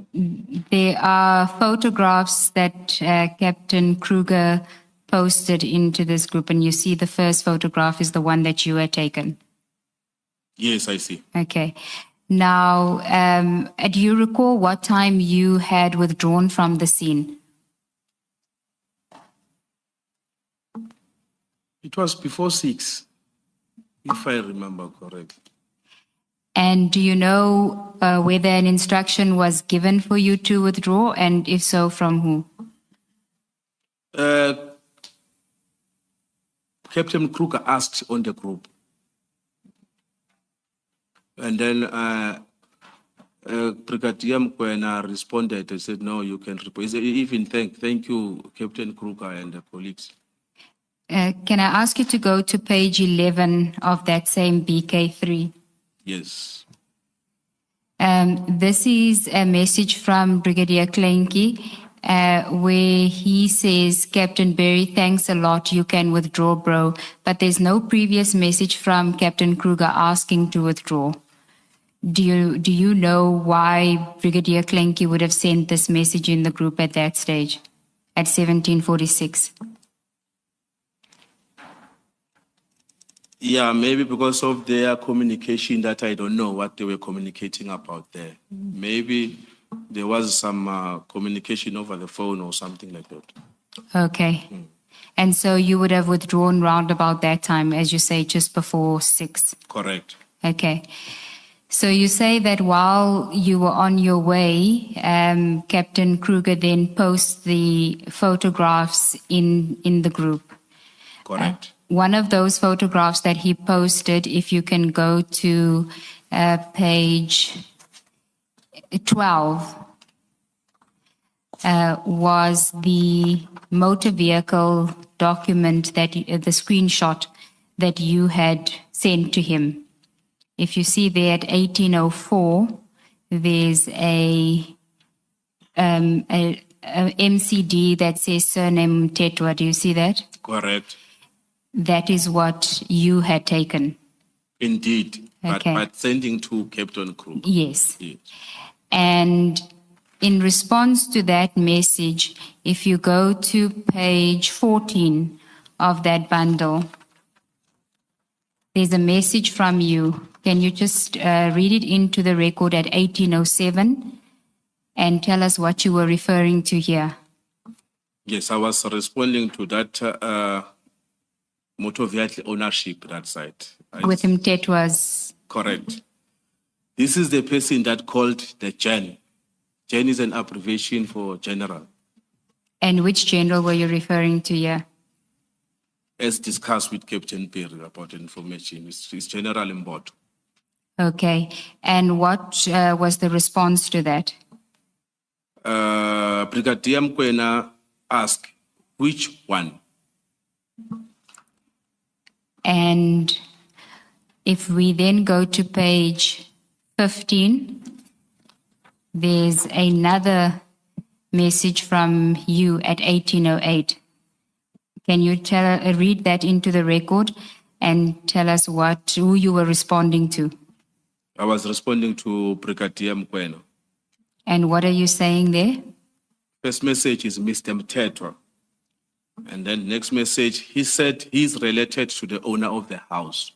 There are photographs that Captain Kruger posted into this group, and you see the first photograph is the one that you had taken. Yes, I see. Okay. Now, do you recall what time you had withdrawn from the scene? It was before 6, if I remember correctly. And do you know whether an instruction was given for you to withdraw, and if so, from who? Captain Kruger asked on the group. And then Brigadier Mkwena responded and said, no, you can report. He said, even thank you, Captain Kruger and the colleagues. Can I ask you to go to page 11 of that same BK3? Yes. This is a message from Brigadier Klenki, where he says, Captain Berry, thanks a lot, you can withdraw, bro. But there's no previous message from Captain Kruger asking to withdraw. Do you know why Brigadier Klenki would have sent this message in the group at that stage, at 1746? Yeah, maybe because of their communication that I don't know what they were communicating about there. Maybe there was some communication over the phone or something like that. Okay. And so you would have withdrawn round about that time, as you say, just before 6. Correct. Okay. So you say that while you were on your way, Captain Kruger then posts the photographs in the group. Correct. One of those photographs that he posted, if you can go to page 12, was the motor vehicle document, that the screenshot that you had sent to him. If you see there at 1804, there's a MCD that says surname Mtetwa. Do you see that? Correct. That is what you had taken. Indeed. Okay. But sending to Captain Kruger. Yes. Yes. And in response to that message, if you go to page 14 of that bundle, there's a message from you. Can you just read it into the record at 1807 and tell us what you were referring to here? Yes, I was responding to that motor vehicle ownership, that site. With Mtetwa's. Correct. This is the person that called the Gen. Gen is an abbreviation for general. And which general were you referring to here? As discussed with Captain Perry about information, it's General Mboto. Okay. And what was the response to that? Brigadier Mkwena asked, which one? And if we then go to page 15, there's another message from you at 1808. Can you read that into the record and tell us who you were responding to? I was responding to Brigadier Mkwena. And what are you saying there? First message is Mr. Mtetwa. And then next message, he said he's related to the owner of the house.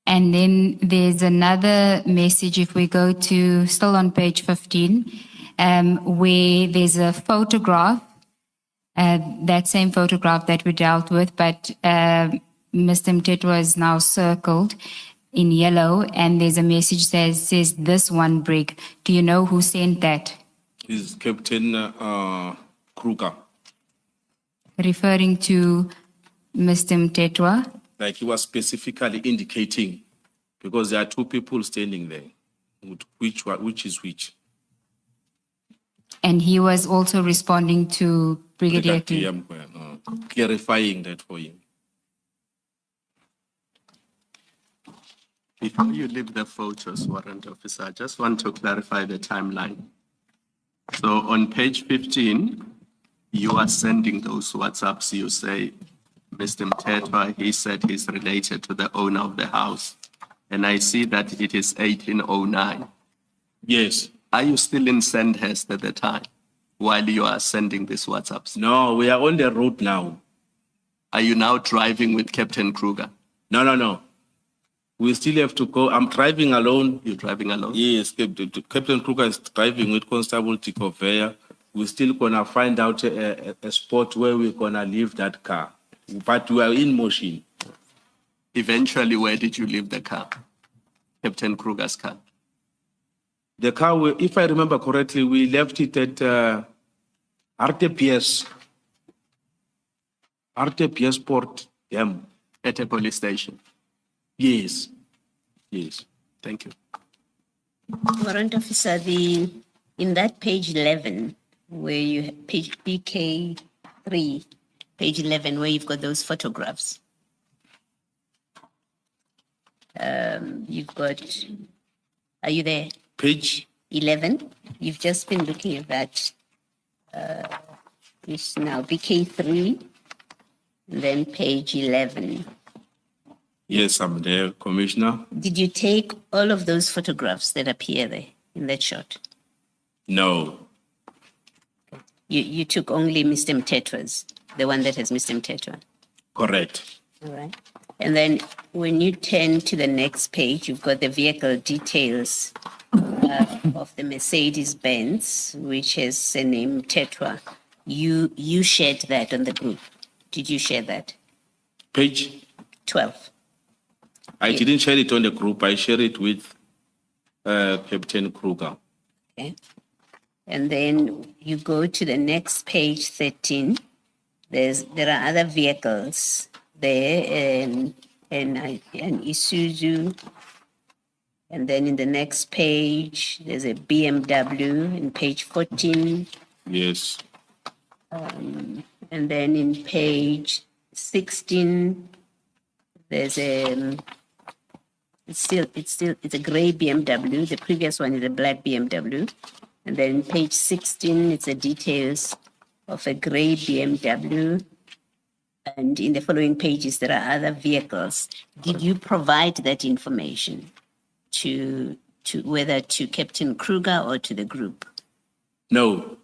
And then there's another message, if we go to, still on page 15, where there's a photograph, that same photograph that we dealt with, but Mr. Mtetwa is now circled in yellow, and there's a message that says this one brick. Do you know who sent that? He's Captain Kruger. Referring to Mr. Mtetwa. Like he was specifically indicating, because there are two people standing there, which is which. And he was also responding to Brigadier King. Clarifying that for him. Before you leave the photos, Warrant Officer, I just want to clarify the timeline. So on page 15, you are sending those WhatsApps. You say, Mr. Mtetwa, he said he's related to the owner of the house. And I see that it is 1809. Yes. Are you still in Sandhurst at the time while you are sending these WhatsApps? No, we are on the road now. Are you now driving with Captain Kruger? No. We still have to go. I'm driving alone. You're driving alone? Yes, Captain Kruger is driving with Constable Tikovea. We're still gonna find out a spot where we're gonna leave that car. But we are in motion. Eventually, where did you leave the car? Captain Kruger's car? The car, if I remember correctly, we left it at RTPS Port. At a police station? Yes. Thank you. Warrant Officer, in that page 11, where you page BK3, page 11, where you've got those photographs. You've got, are you there? Page 11. You've just been looking at that. This now BK3, then page 11. Yes, I'm there, Commissioner. Did you take all of those photographs that appear there in that shot? No. You took only Mr. Mtetwa's, the one that has Mr. Mtetwa. Correct. All right. And then when you turn to the next page, you've got the vehicle details of the Mercedes-Benz, which has the name Mtetwa. You shared that on the group. Did you share that? Page? 12. I didn't share it on the group. I share it with Captain Kruger. Okay. And then you go to the next page, 13. There are other vehicles there, and Isuzu. And then in the next page, there's a BMW in page 14. Yes. And then in page 16, there's it's a gray BMW. The previous one is a black BMW. And then page 16, it's the details of a gray BMW. And in the following pages, there are other vehicles. Did you provide that information to whether to Captain Kruger or to the group? No.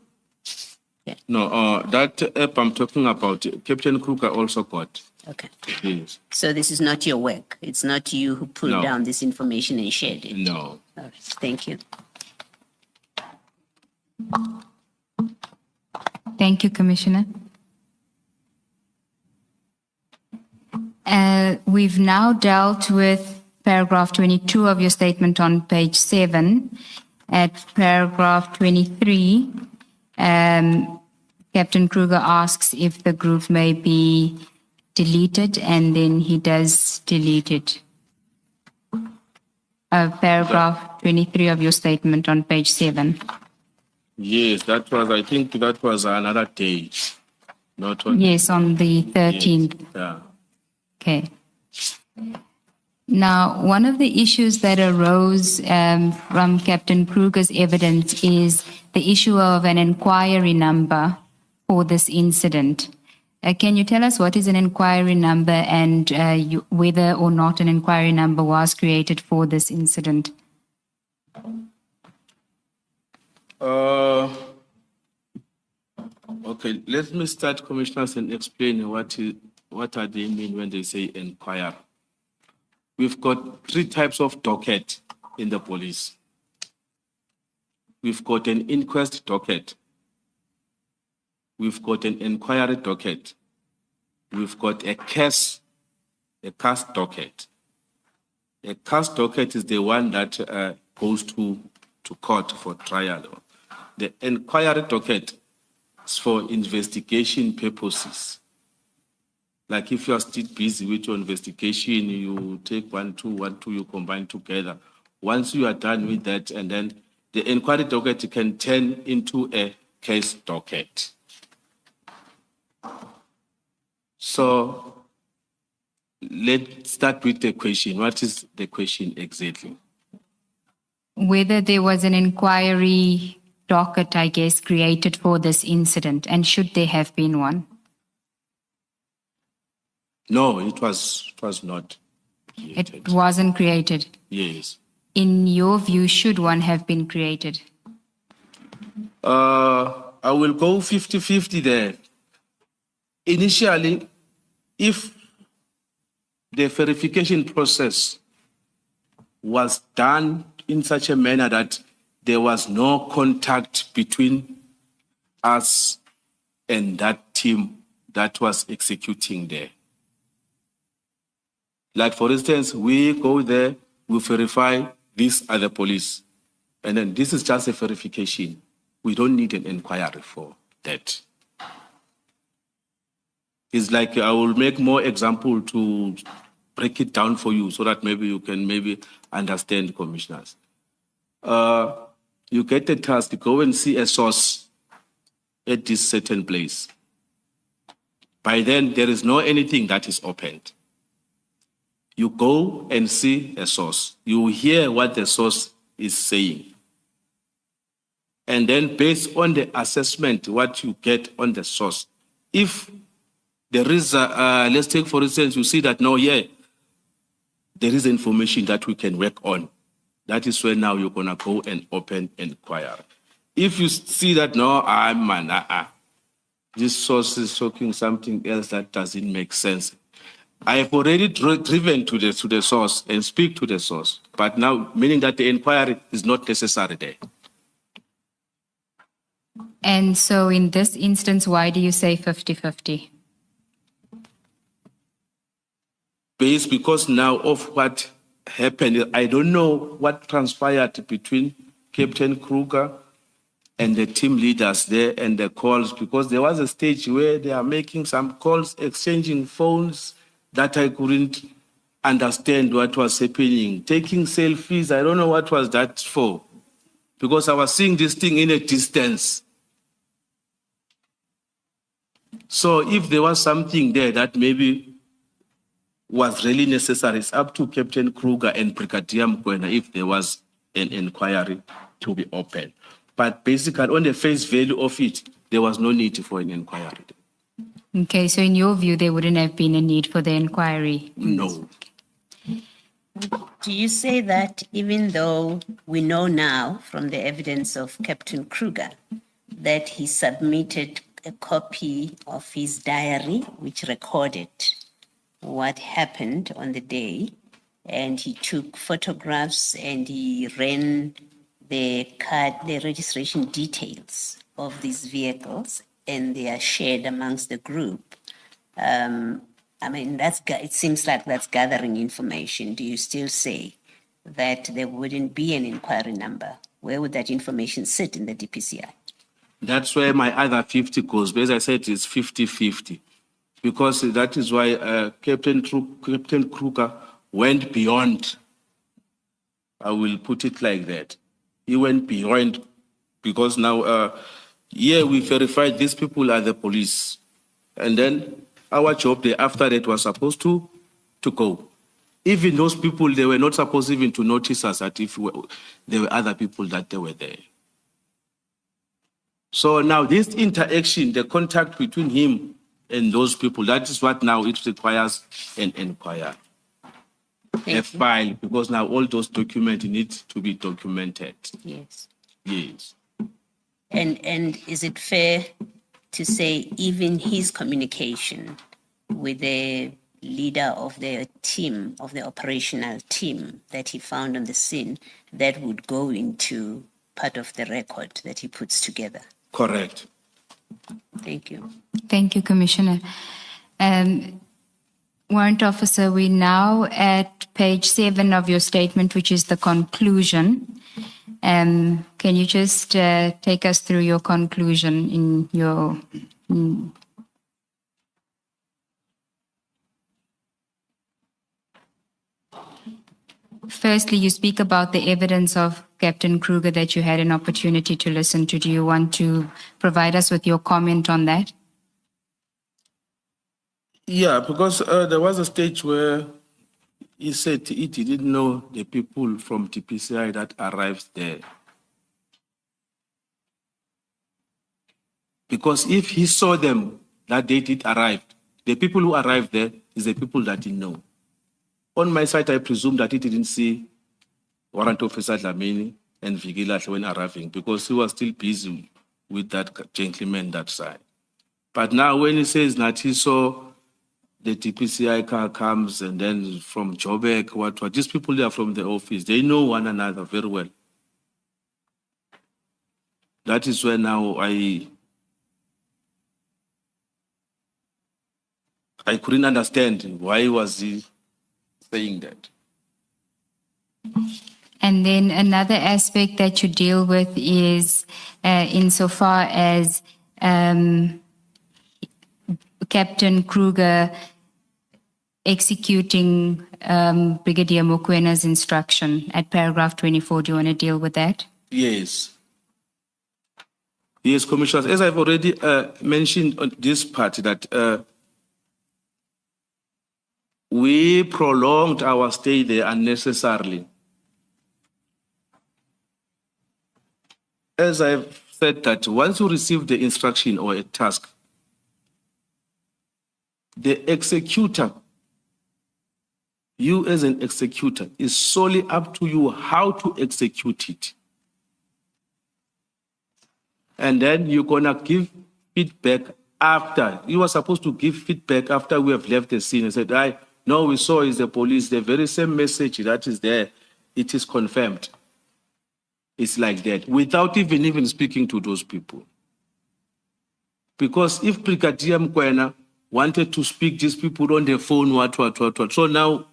Yeah. No, that app I'm talking about, Captain Kruger also got. Okay. Yes. So this is not your work. It's not you who pulled No. down this information and shared it. No. All right. Thank you. Thank you, Commissioner. We've now dealt with paragraph 22 of your statement on page 7. At paragraph 23, Captain Kruger asks if the group may be deleted, and then he does delete it. Paragraph 23 of your statement on page 7. Yes, I think that was another day. Not on. Yes, on the 13th. Yes, yeah. Okay. Now, one of the issues that arose from Captain Kruger's evidence is the issue of an inquiry number for this incident. Can you tell us what is an inquiry number and whether or not an inquiry number was created for this incident? Okay, let me start, commissioners, and explain what are they mean when they say inquire. We've got 3 types of docket in the police. We've got an inquest docket. We've got an inquiry docket. We've got a case docket. A case docket is the one that goes to court for trial. The inquiry docket is for investigation purposes. Like if you are still busy with your investigation, you take 1, 2, you combine together. Once you are done with that, and then the inquiry docket can turn into a case docket. So let's start with the question. What is the question exactly? Whether there was an inquiry docket, I guess, created for this incident, and should there have been one? No, it was not created. It wasn't created. Yes. In your view, should one have been created? I will go 50-50 there. Initially, if the verification process was done in such a manner that there was no contact between us and that team that was executing there. Like, for instance, we go there, we verify these are the police, and then this is just a verification. We don't need an inquiry for that. It's like I will make more example to break it down for you so that maybe you can understand, commissioners. You get the task to go and see a source at this certain place. By then, there is no anything that is opened. You go and see a source. You hear what the source is saying. And then based on the assessment, what you get on the source, if there is let's take for instance, you see that no, there is information that we can work on. That is where now you're gonna go and open inquiry. If you see that no, this source is talking something else that doesn't make sense. I have already driven to the source and speak to the source, but now meaning that the inquiry is not necessary there. And so in this instance, why do you say 50-50? Because now of what happened, I don't know what transpired between Captain Kruger and the team leaders there and the calls, because there was a stage where they are making some calls, exchanging phones that I couldn't understand what was happening. Taking selfies, I don't know what was that for, because I was seeing this thing in a distance. So if there was something there that maybe was really necessary, it's up to Captain Kruger and Brigadier Mkwena if there was an inquiry to be opened. But basically, on the face value of it, there was no need for an inquiry. Okay, so in your view, there wouldn't have been a need for the inquiry? No. Do you say that even though we know now from the evidence of Captain Kruger that he submitted a copy of his diary which recorded what happened on the day, and he took photographs and he ran the registration details of these vehicles, and they are shared amongst the group? It seems like that's gathering information. Do you still say that there wouldn't be an inquiry number? Where would that information sit in the DPCI? That's where my other 50 goes. But as I said, it's 50-50. Because that is why Captain Kruger went beyond. I will put it like that. He went beyond, because now, we verified these people are the police. And then our job there after that was supposed to go. Even those people, they were not supposed even to notice us that if there were other people that they were there. So now this interaction, the contact between him and those people, that is what now it requires an inquiry. A file, because now all those documents need to be documented. Yes. Yes. And is it fair to say even his communication with the leader of the team, of the operational team that he found on the scene, that would go into part of the record that he puts together. Correct. Thank you. Thank you, Commissioner. Warrant Officer, we're now at page 7 of your statement, which is the conclusion. Can you just take us through your conclusion in your... Firstly, you speak about the evidence of Captain Kruger that you had an opportunity to listen to. Do you want to provide us with your comment on that? Yeah, because there was a stage where he said he didn't know the people from TPCI that arrived there. Because if he saw them that they did arrive, the people who arrived there is the people that he know. On my side, I presume that he didn't see Warrant Officer Dlamini and Vigilahle when arriving because he was still busy with that gentleman that side. But now when he says that he saw the TPCI car comes and then from Joburg, what, these people they are from the office, they know one another very well. That is where now I couldn't understand why was he saying that. And then another aspect that you deal with is insofar as Captain Kruger executing Brigadier Mokwena's instruction at paragraph 24. Do you want to deal with that? Yes. Yes, Commissioners, as I've already mentioned on this part that we prolonged our stay there unnecessarily. As I've said that once you receive the instruction or a task, the executor, you as an executor, is solely up to you how to execute it. And then you're gonna give feedback after. You are supposed to give feedback after we have left the scene and said, no, we saw is the police, the very same message that is there, it is confirmed. It's like that, without even speaking to those people. Because if Brigadier Mkwena wanted to speak these people on the phone, what. So now,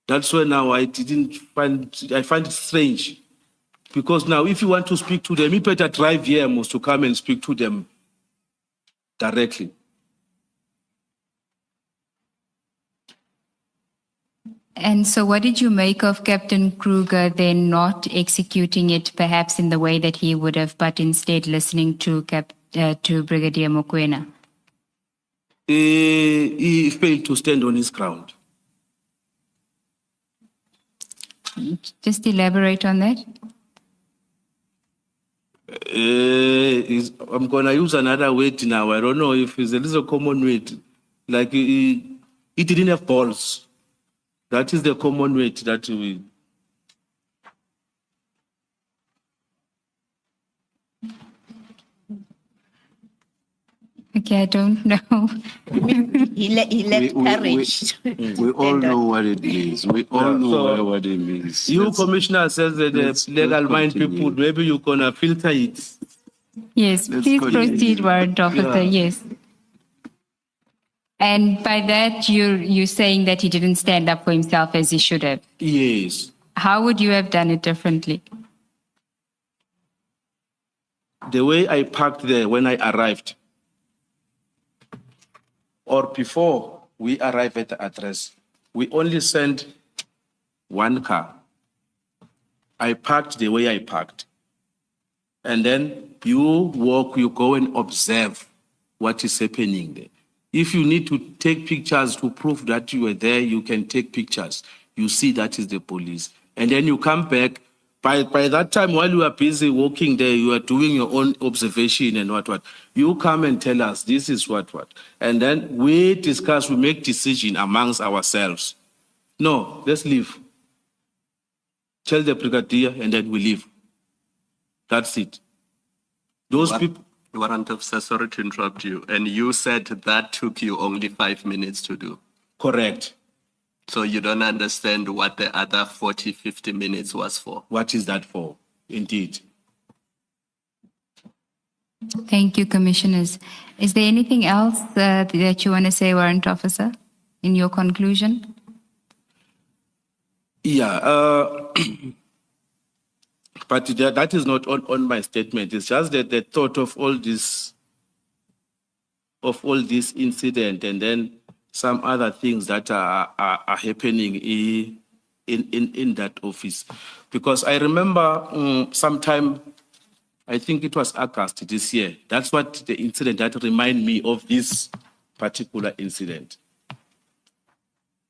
that's why now I find it strange. Because now if you want to speak to them, you better drive here to come and speak to them directly. And so what did you make of Captain Kruger then not executing it perhaps in the way that he would have, but instead listening to Brigadier Mokwena? He failed to stand on his ground. Just elaborate on that. I'm going to use another word now. I don't know if it's a little common word. Like he didn't have balls. That is the common word that we... Okay, I don't know. He let courage. We all know what it means. We all know what it means. You, Commissioner, says that the legal mind people, maybe you're going to filter it. Yes, please proceed, Warrant Officer, yes. And by that, you're saying that he didn't stand up for himself as he should have? Yes. How would you have done it differently? The way I parked there when I arrived, or before we arrived at the address, we only sent one car. I parked the way I parked. And then you walk, you go and observe what is happening there. If you need to take pictures to prove that you were there, you can take pictures. You see that is the police. And then you come back. By that time, while you are busy walking there, you are doing your own observation and what. You come and tell us, this is what. And then we discuss, we make decision amongst ourselves. No, let's leave. Tell the brigadier and then we leave. That's it. Those people, Warrant officer, sorry to interrupt you. And you said that took you only 5 minutes to do. Correct. So you don't understand what the other 40, 50 minutes was for. What is that for? Indeed. Thank you, Commissioners. Is there anything else that you want to say, Warrant Officer, in your conclusion? Yeah, but that is not on my statement. It's just that the thought of all this incident and then some other things that are happening in that office. Because I remember sometime, I think it was August this year. That's what the incident that remind me of this particular incident.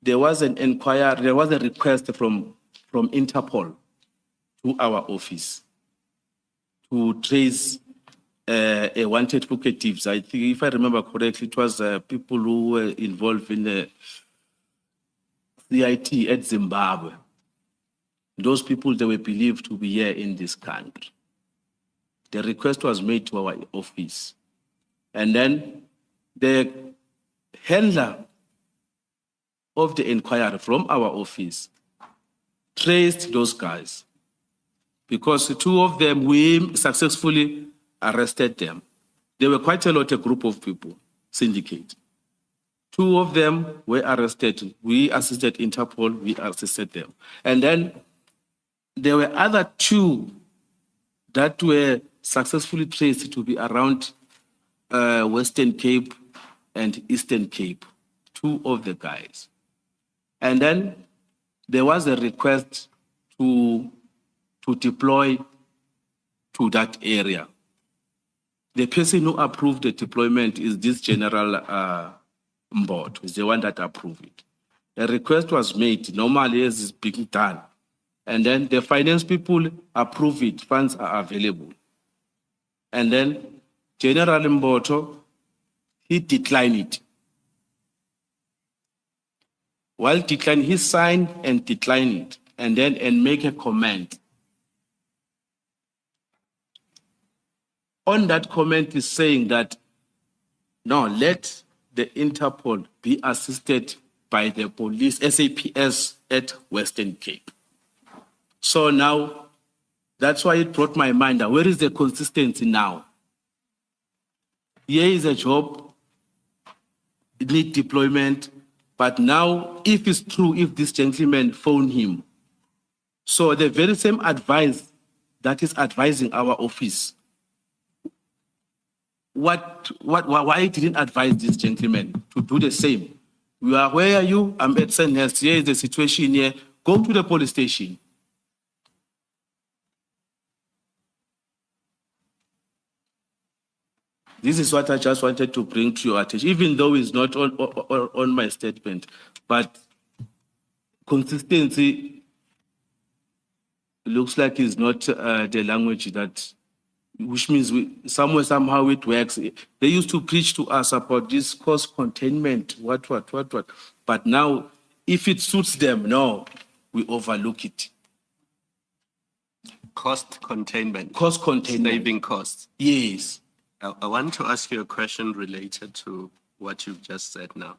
There was an inquiry, there was a request from Interpol to our office to trace a wanted fugitives. I think, if I remember correctly, it was people who were involved in the CIT at Zimbabwe. Those people, they were believed to be here in this country. The request was made to our office. And then the handler of the inquiry from our office traced those guys because two of them, we successfully arrested them. There were quite a group of people, syndicate. Two of them were arrested. We assisted Interpol, we assisted them. And then there were other two that were successfully traced to be around Western Cape and Eastern Cape, two of the guys. And then there was a request to deploy to that area. The person who approved the deployment is this General Mbot, is the one that approved it. A request was made, normally as is being done. And then the finance people approve it, funds are available. And then General Mboto, he declined it. While declining, he signed and declined it, and make a comment. On that comment is saying that, no, let the Interpol be assisted by the police, SAPS at Western Cape. So now, that's why it brought my mind that where is the consistency now? Here is a job, it needs deployment, but now, if it's true, if this gentleman phoned him, so the very same advice that is advising our office, why didn't advise this gentleman to do the same? Where are you? I'm at Sandhurst. Here is the situation here. Go to the police station. This is what I just wanted to bring to your attention, even though it's not on my statement, but consistency looks like it's not the language that, which means somehow it works. They used to preach to us about this cost containment, what. But now, if it suits them, no, we overlook it. Cost containment. Cost containment. Saving costs. Yes. I want to ask you a question related to what you've just said now.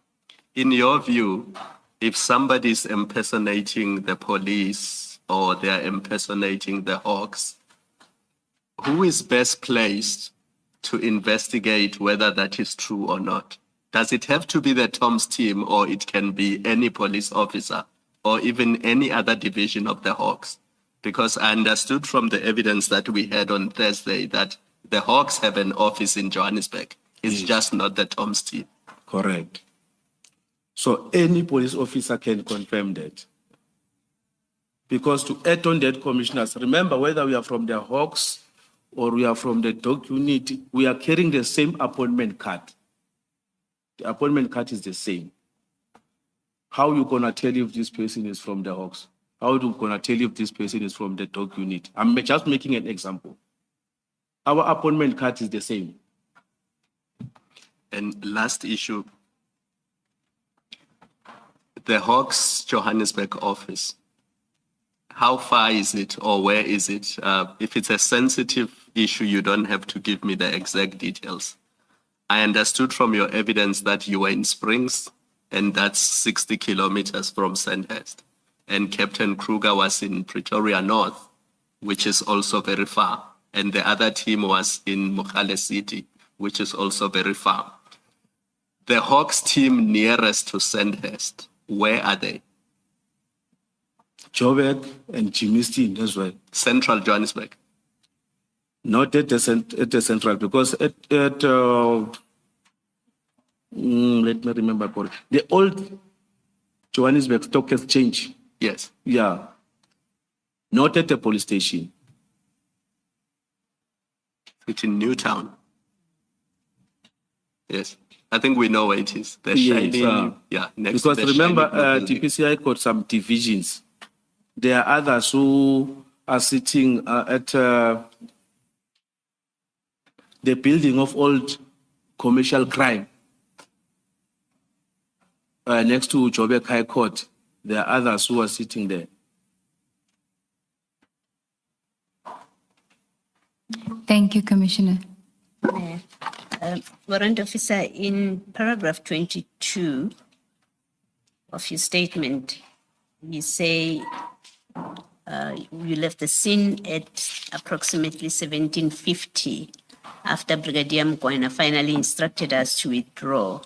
In your view, if somebody's impersonating the police or they're impersonating the Hawks, who is best placed to investigate whether that is true or not? Does it have to be the Tom's team, or it can be any police officer or even any other division of the Hawks? Because I understood from the evidence that we had on Thursday that the Hawks have an office in Johannesburg. It's just not the Tom's team. Correct. So any police officer can confirm that. Because to add on that, commissioners, remember whether we are from the Hawks or we are from the dog unit, we are carrying the same appointment card. The appointment card is the same. How are you going to tell if this person is from the Hawks? How are you going to tell if this person is from the dog unit? I'm just making an example. Our appointment card is the same. And last issue, the Hawks Johannesburg office, how far is it or where is it? If it's a sensitive issue, you don't have to give me the exact details. I understood from your evidence that you were in Springs, and that's 60 kilometers from Sandhurst. And Captain Kruger was in Pretoria North, which is also very far. And the other team was in Mogale City, which is also very far. The Hawks team nearest to Sandhurst, where are they? Joburg and Jimiston as well. Central Johannesburg. Not at the central, because let me remember correctly. The old Johannesburg Stock Exchange. Yes. Yeah. Not at the police station. It's in Newtown. Yes. I think we know where it is. The Yes, shiny, yeah. Next because to the remember, shiny blue building. TPCI got some divisions. There are others who are sitting at the building of old commercial crime next to Joburg High Court. There are others who are sitting there. Thank you, Commissioner. Warrant Officer, in paragraph 22 of your statement, you say you left the scene at approximately 1750 after Brigadier Mkwena finally instructed us to withdraw.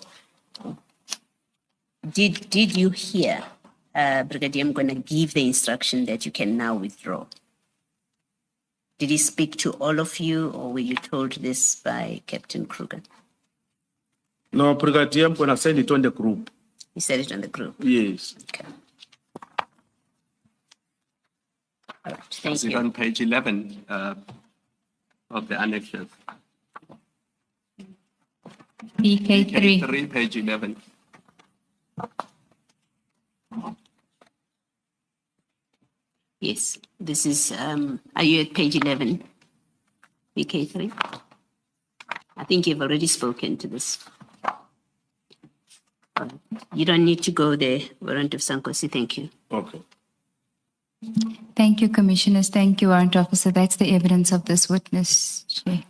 Did you hear Brigadier Mkwena give the instruction that you can now withdraw? Did he speak to all of you, or were you told this by Captain Kruger? No, Brigadier, I'm going to send it on the group. He said it on the group. Yes. Okay. All right, thank Is it you. on page 11 of the annexures? BK3. 3, page 11. Yes, this is, are you at page 11? BK3? I think you've already spoken to this. You don't need to go there, Warrant of Nkosi. Thank you. Okay. Thank you, Commissioners. Thank you, Warrant Officer. That's the evidence of this witness, Chair.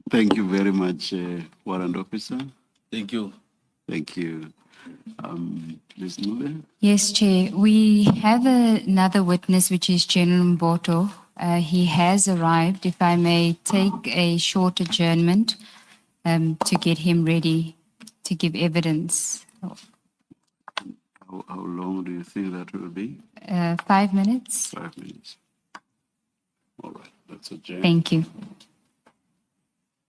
Thank you very much, Warrant Officer. Thank you. Thank you. Ms. Nube? Yes, Chair. We have another witness, which is General Mboto. He has arrived. If I may take a short adjournment to get him ready to give evidence. How long do you think that will be? 5 minutes. 5 minutes. All right, that's adjourned. Thank you.